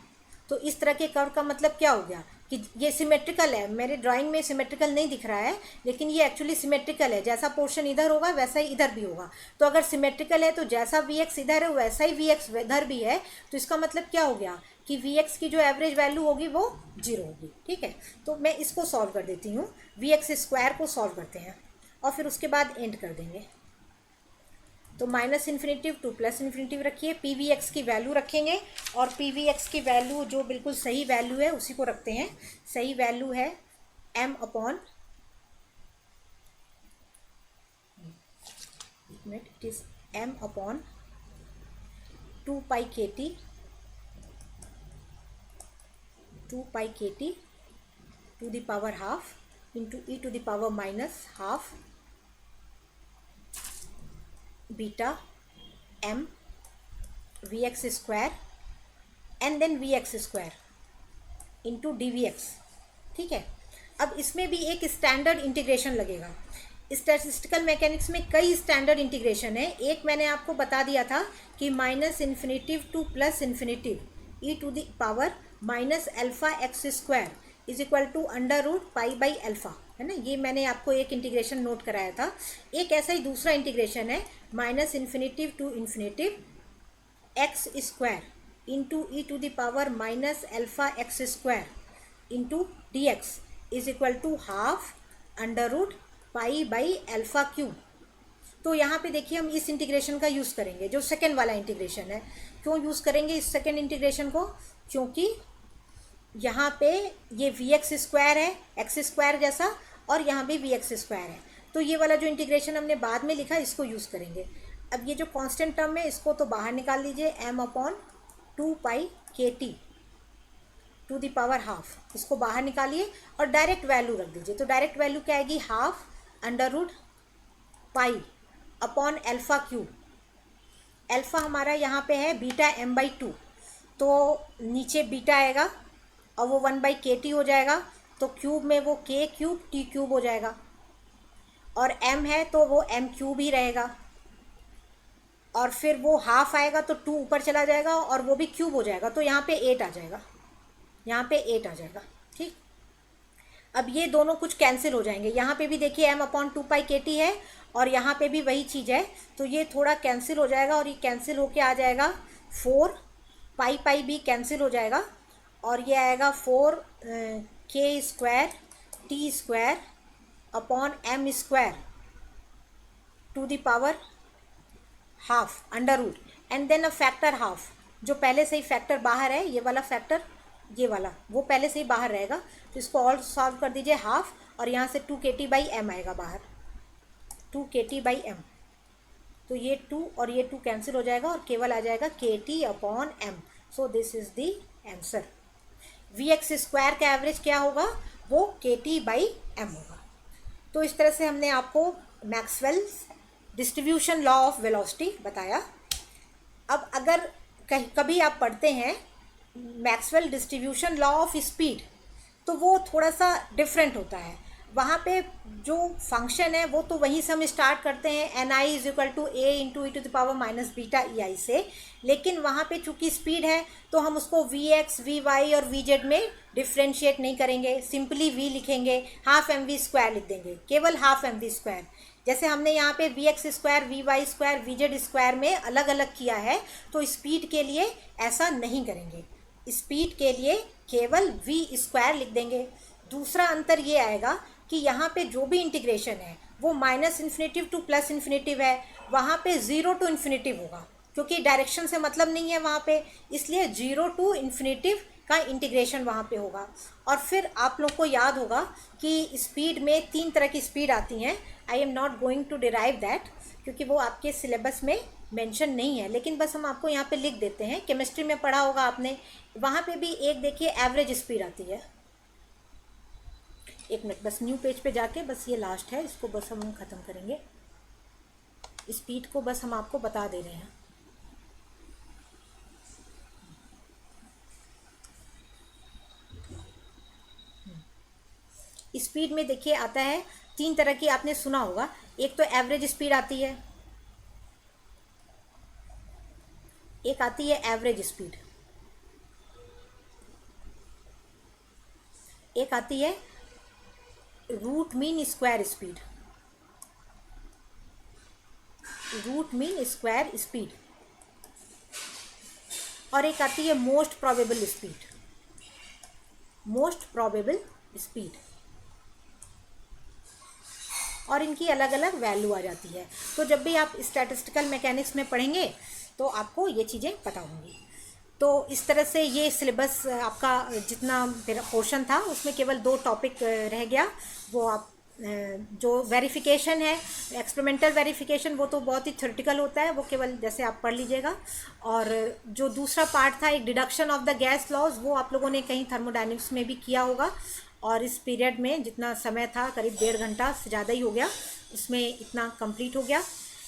तो इस तरह के कर्व का मतलब क्या हो गया कि ये सिमेट्रिकल है। मेरे ड्राइंग में सिमेट्रिकल नहीं दिख रहा है, लेकिन ये एक्चुअली सिमेट्रिकल है, जैसा पोर्शन इधर होगा वैसा ही इधर भी होगा। तो अगर सिमेट्रिकल है तो जैसा वी एक्स इधर है वैसा ही वी एक्स इधर भी है, तो इसका मतलब क्या हो गया कि वी एक्स की जो एवरेज वैल्यू होगी वो जीरो होगी। ठीक है, तो मैं इसको सॉल्व कर देती हूँ, वी एक्स स्क्वायर को सॉल्व करते हैं और फिर उसके बाद एंड कर देंगे। तो minus infinitive to plus infinitive रखिए, पी वी एक्स की वैल्यू रखेंगे और पी वी एक्स की वैल्यू जो बिल्कुल सही वैल्यू है उसी को रखते हैं। सही वैल्यू है m upon, it is m upon 2 pi KT, 2 pi KT to the power half into e to the power minus half beta m v x square and then v x square into D we x. ठीक है, अब इसमें भी एक standard integration लगेगा। Statistical mechanics में कई standard integration है। एक मैंने आपको बता दिया था कि minus infinitive to plus infinitive e to the power minus alpha x square is equal to under root pi by alpha, है ना। ये मैंने आपको एक इंटीग्रेशन नोट कराया था। एक ऐसा ही दूसरा इंटीग्रेशन है minus infinitive to infinitive x square into E to the power minus alpha x square into d x is equal to half under root pi by alpha cube. तो यहाँ पे देखिए हम इस इंटीग्रेशन का यूज़ करेंगे, जो सेकेंड वाला इंटीग्रेशन है। क्यों यूज़ करेंगे इस सेकेंड इंटीग्रेशन को, क्योंकि यहाँ पे ये वी एक्स स्क्वायर है एक्स स्क्वायर जैसा और यहाँ भी वी एक्स स्क्वायर है, तो ये वाला जो इंटीग्रेशन हमने बाद में लिखा इसको यूज़ करेंगे। अब ये जो कांस्टेंट टर्म है इसको तो बाहर निकाल लीजिए, m upon 2 pi KT to the power half, इसको बाहर निकालिए और डायरेक्ट वैल्यू रख दीजिए। तो डायरेक्ट वैल्यू क्या आएगी, half under root pi upon alpha cube. Alpha हमारा यहाँ पे है बीटा m/2, तो नीचे बीटा आएगा और वो 1/KT हो जाएगा, तो क्यूब में वो k क्यूब t क्यूब हो जाएगा, और m है तो वो m क्यूब ही रहेगा, और फिर वो हाफ आएगा तो 2 ऊपर चला जाएगा और वो भी क्यूब हो जाएगा, तो यहाँ पे 8 आ जाएगा, यहाँ पे 8 आ जाएगा। ठीक, अब ये दोनों कुछ कैंसिल हो जाएंगे। यहाँ पे भी देखिए m अपॉन 2 पाई KT है और यहाँ पे भी वही चीज़ है, तो ये थोड़ा कैंसिल हो जाएगा और ये कैंसिल होके आ जाएगा 4 पाई पाई भी कैंसिल हो जाएगा और ये आएगा 4 K square T square upon m square to the power half under root and then a factor half. जो पहले से ही फैक्टर बाहर है, ये वाला फैक्टर, ये वाला वो पहले से ही बाहर रहेगा, तो इसको और सॉल्व कर दीजिए हाफ, और यहाँ से 2KT/m आएगा बाहर, 2KT/m, तो ये 2 और ये 2 कैंसिल हो जाएगा और केवल आ जाएगा KT upon m। So this is the answer. V x square का एवरेज क्या होगा, वो KT/m होगा। तो इस तरह से हमने आपको Maxwell distribution law of velocity बताया। अब अगर कभी आप पढ़ते हैं Maxwell distribution law of speed, तो वो थोड़ा सा डिफरेंट होता है। वहाँ पे जो फंक्शन है वो तो वहीं से हम स्टार्ट करते हैं ni is equal to a into E to the power minus beta EI से, लेकिन वहाँ पे चूँकि स्पीड है तो हम उसको Vx, Vy और Vz में डिफ्रेंशिएट नहीं करेंगे, सिंपली v लिखेंगे, हाफ mv स्क्वायर लिख देंगे, केवल हाफ mv स्क्वायर। जैसे हमने यहाँ पे we x square, v Y square, v Z square में अलग अलग किया है, तो स्पीड के लिए ऐसा नहीं करेंगे। स्पीड के लिए केवल वी स्क्वायर लिख देंगे। दूसरा अंतर ये आएगा कि यहाँ पे जो भी इंटीग्रेशन है वो minus infinitive to plus infinitive है, वहाँ पे ज़ीरो टू इन्फिनेटिव होगा, क्योंकि डायरेक्शन से मतलब नहीं है वहाँ पे, इसलिए ज़ीरो टू इन्फिनेटिव का इंटीग्रेशन वहाँ पे होगा। और फिर आप लोग को याद होगा कि स्पीड में 3 तरह की स्पीड आती हैं। I am not going to derive that, क्योंकि वो आपके सिलेबस में मेंशन नहीं है, लेकिन बस हम आपको यहाँ पे लिख देते हैं। केमिस्ट्री में पढ़ा होगा आपने, वहाँ पे भी एक देखिए एवरेज स्पीड आती है। एक मिनट, बस न्यू पेज पे जाके, बस ये लास्ट है, इसको बस हम ख़त्म करेंगे। स्पीड को बस हम आपको बता दे रहे हैं। स्पीड में देखिए आता है 3 तरह की, आपने सुना होगा। एक तो एवरेज स्पीड आती है, एक आती है एवरेज स्पीड, एक आती है root mean square speed, root mean square speed, और एक आती है most probable speed, most probable speed. और इनकी अलग अलग वैल्यू आ जाती है। तो जब भी आप स्टैटिस्टिकल मैकेनिक्स में पढ़ेंगे तो आपको ये चीज़ें पता होंगी। तो इस तरह से ये सिलेबस आपका जितना पोर्शन था उसमें केवल 2 टॉपिक रह गया। वो आप जो वेरिफिकेशन है, एक्सपेरिमेंटल वेरिफिकेशन, वो तो बहुत ही थ्योरेटिकल होता है, वो केवल जैसे आप पढ़ लीजिएगा। और जो दूसरा पार्ट था एक deduction of the gas laws, वो आप लोगों ने कहीं थर्मोडायनेमिक्स में भी किया होगा। और इस पीरियड में जितना समय था, करीब 1.5 घंटा से ज़्यादा ही हो गया, उसमें इतना कंप्लीट हो गया।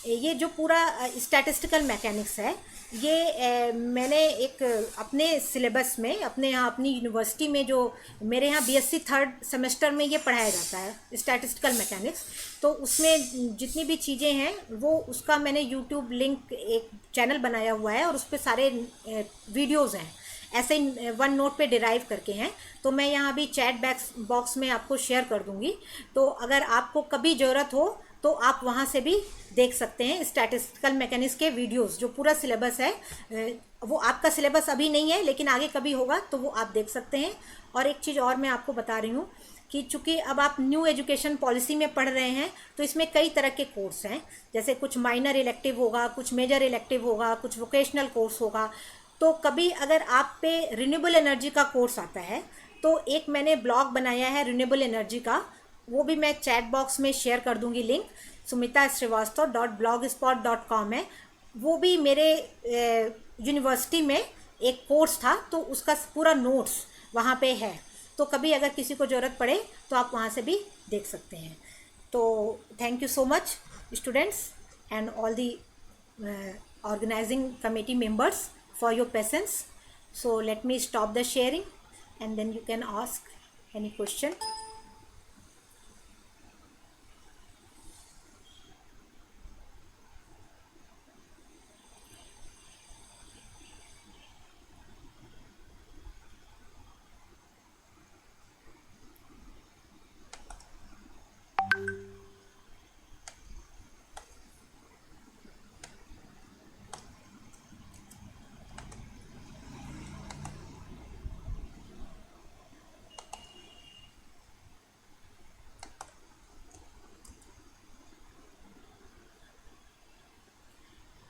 ये जो पूरा स्टैटिस्टिकल मैकेनिक्स है, ये मैंने एक अपने सिलेबस में, अपने यहाँ अपनी यूनिवर्सिटी में, जो मेरे यहाँ बीएससी 3rd सेमेस्टर में ये पढ़ाया जाता है स्टैटिस्टिकल मैकेनिक्स, तो उसमें जितनी भी चीज़ें हैं वो उसका मैंने यूट्यूब लिंक एक चैनल बनाया हुआ है, और उस पर सारे वीडियोज़ हैं, ऐसे ही वन नोट पे डिराइव करके हैं। तो मैं यहाँ भी चैट बॉक्स में आपको शेयर कर दूँगी। तो अगर आपको कभी ज़रूरत हो तो आप वहाँ से भी देख सकते हैं स्टैटिस्टिकल मैकेनिक्स के वीडियोस। जो पूरा सिलेबस है, वो आपका सिलेबस अभी नहीं है, लेकिन आगे कभी होगा तो वो आप देख सकते हैं। और एक चीज़ और मैं आपको बता रही हूँ कि चूँकि अब आप न्यू एजुकेशन पॉलिसी में पढ़ रहे हैं, तो इसमें कई तरह के कोर्स हैं। जैसे कुछ माइनर इलेक्टिव होगा, कुछ मेजर इलेक्टिव होगा, कुछ वोकेशनल कोर्स होगा। तो कभी अगर आप पे रिन्यूएबल एनर्जी का कोर्स आता है, तो एक मैंने ब्लॉग बनाया है रिन्यूएबल एनर्जी का, वो भी मैं चैट बॉक्स में शेयर कर दूंगी लिंक, sumitashrivastav.blogspot.com है। वो भी मेरे यूनिवर्सिटी में एक कोर्स था, तो उसका पूरा नोट्स वहाँ पे है। तो कभी अगर किसी को ज़रूरत पड़े तो आप वहाँ से भी देख सकते हैं। तो thank you so much students and all the organising committee members for your patience. So let me stop the sharing and then you can ask any question.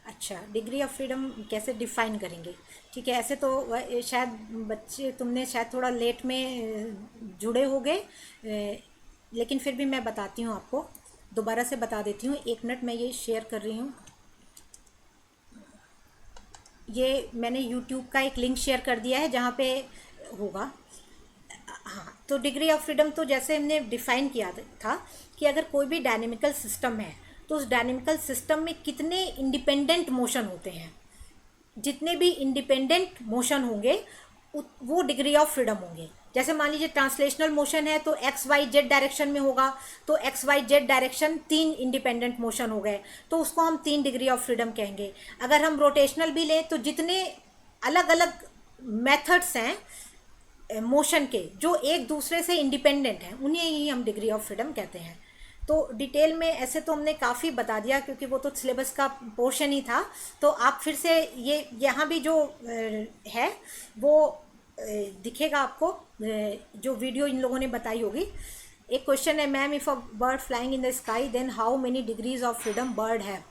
अच्छा, डिग्री ऑफ फ्रीडम कैसे डिफाइन करेंगे? ठीक है, ऐसे तो शायद बच्चे, तुमने शायद थोड़ा लेट में जुड़े होगे, लेकिन फिर भी मैं बताती हूँ आपको, दोबारा से बता देती हूँ। 1 मिनट, मैं ये शेयर कर रही हूँ। ये मैंने यूट्यूब का एक लिंक शेयर कर दिया है जहाँ पे होगा। हाँ, तो डिग्री ऑफ फ्रीडम तो जैसे हमने डिफाइन किया था कि अगर कोई भी डायनेमिकल सिस्टम है, तो उस डायनेमिकल सिस्टम में कितने इंडिपेंडेंट मोशन होते हैं। जितने भी इंडिपेंडेंट मोशन होंगे वो डिग्री ऑफ फ्रीडम होंगे। जैसे मान लीजिए ट्रांसलेशनल मोशन है, तो एक्स वाई जेड डायरेक्शन में होगा, तो x y z direction 3 independent motion हो गए, तो उसको हम 3 डिग्री ऑफ फ्रीडम कहेंगे। अगर हम रोटेशनल भी लें, तो जितने अलग अलग मेथड्स हैं मोशन के जो एक दूसरे से इंडिपेंडेंट हैं, उन्हें ही हम डिग्री ऑफ फ्रीडम कहते हैं। तो डिटेल में ऐसे तो हमने काफ़ी बता दिया क्योंकि वो तो सिलेबस का पोर्शन ही था। तो आप फिर से ये यहाँ भी जो है वो दिखेगा आपको, जो वीडियो इन लोगों ने बताई होगी। एक क्वेश्चन है, ma'am if a bird flying in the sky then how many degrees of freedom bird है।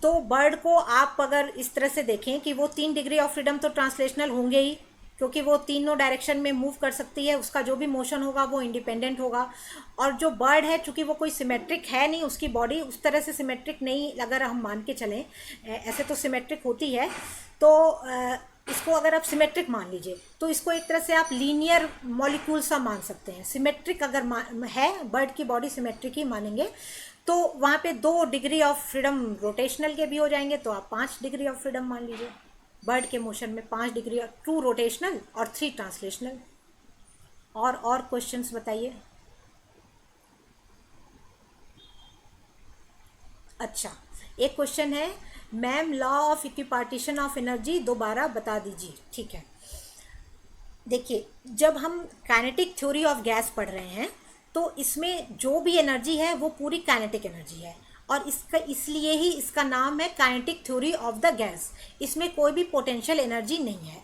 तो बर्ड को आप अगर इस तरह से देखें कि वो 3 डिग्री ऑफ फ्रीडम तो ट्रांसलेशनल होंगे ही, क्योंकि वो तीनों डायरेक्शन में मूव कर सकती है, उसका जो भी मोशन होगा वो इंडिपेंडेंट होगा। और जो बर्ड है चूंकि वो कोई सिमेट्रिक है नहीं, उसकी बॉडी उस तरह से सिमेट्रिक नहीं, अगर हम मान के चलें ऐसे तो सिमेट्रिक होती है, तो इसको अगर आप सिमेट्रिक मान लीजिए तो इसको एक तरह से आप लीनियर मॉलिक्यूल सा मान सकते हैं। सिमेट्रिक अगर है, बर्ड की बॉडी सिमेट्रिक ही मानेंगे तो वहाँ पे 2 डिग्री ऑफ फ्रीडम रोटेशनल के भी हो जाएंगे, तो आप 5 डिग्री ऑफ फ्रीडम मान लीजिए। बर्ड के मोशन में 5 डिग्री, 2 रोटेशनल और 3 ट्रांसलेशनल। और क्वेश्चंस बताइए। अच्छा, एक क्वेश्चन है, ma'am law of equipartition of energy दोबारा बता दीजिए। ठीक है, देखिए जब हम काइनेटिक थ्योरी ऑफ गैस पढ़ रहे हैं तो इसमें जो भी एनर्जी है वो पूरी काइनेटिक एनर्जी है, और इसका इसलिए ही इसका नाम है kinetic theory of the gas. इसमें कोई भी पोटेंशियल एनर्जी नहीं है,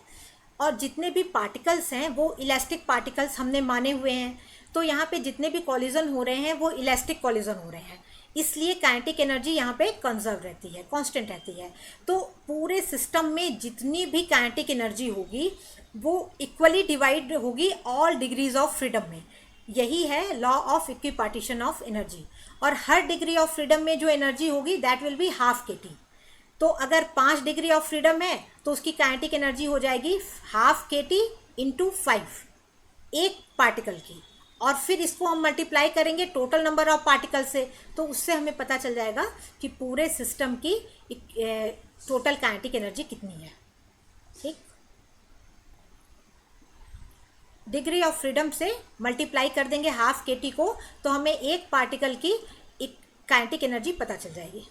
और जितने भी पार्टिकल्स हैं वो इलास्टिक पार्टिकल्स हमने माने हुए हैं। तो यहाँ पे जितने भी कॉलिजन हो रहे हैं वो इलास्टिक कॉलिजन हो रहे हैं, इसलिए काइनेटिक एनर्जी यहाँ पे कंजर्व रहती है, कांस्टेंट रहती है। तो पूरे सिस्टम में जितनी भी काइनेटिक एनर्जी होगी वो इक्वली डिवाइड होगी ऑल डिग्रीज ऑफ फ्रीडम में। यही है law of equipartition of energy. और हर डिग्री ऑफ फ्रीडम में जो एनर्जी होगी that will be half kT। तो अगर 5 डिग्री ऑफ फ्रीडम है तो उसकी काइनेटिक एनर्जी हो जाएगी हाफ kT इंटू 5, एक पार्टिकल की। और फिर इसको हम मल्टीप्लाई करेंगे टोटल नंबर ऑफ पार्टिकल से, तो उससे हमें पता चल जाएगा कि पूरे सिस्टम की टोटल काइनेटिक एनर्जी कितनी है। ठीक, डिग्री ऑफ फ्रीडम से मल्टीप्लाई कर देंगे हाफ kT को, तो हमें एक पार्टिकल की काइनेटिक एनर्जी पता चल जाएगी।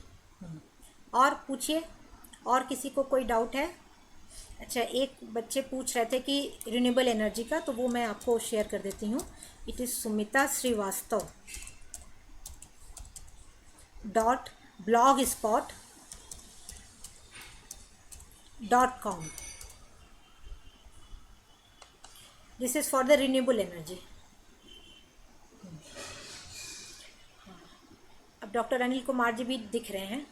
और पूछिए, और किसी को कोई डाउट है? अच्छा, एक बच्चे पूछ रहे थे कि रिन्यूएबल एनर्जी का, तो वो मैं आपको शेयर कर देती हूँ। It is Sumita Srivastava .blogspot.com। This is for the renewable energy. अब डॉक्टर अनिल कुमार जी भी दिख रहे हैं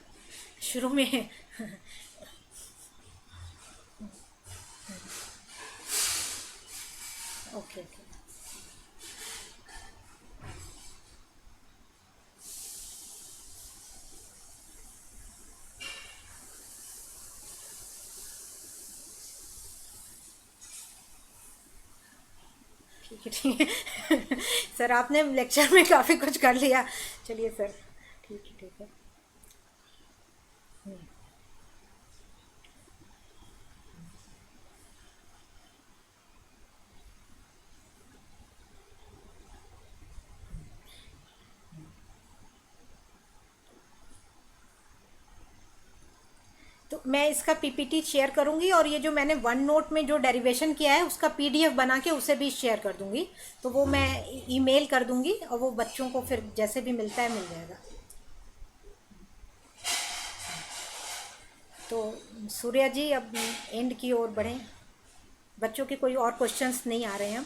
शुरू में। ओके ओके, ठीक है ठीक है। सर आपने लेक्चर में काफ़ी कुछ कर लिया, चलिए सर, ठीक है ठीक है। तो मैं इसका पीपीटी शेयर करूंगी, और ये जो मैंने वन नोट में जो डेरिवेशन किया है उसका पीडीएफ बना के उसे भी शेयर कर दूंगी। तो वो मैं ईमेल कर दूंगी और वो बच्चों को फिर जैसे भी मिलता है मिल जाएगा। तो सूर्या जी अब एंड की ओर बढ़ें, बच्चों के कोई और क्वेश्चंस नहीं आ रहे हैं।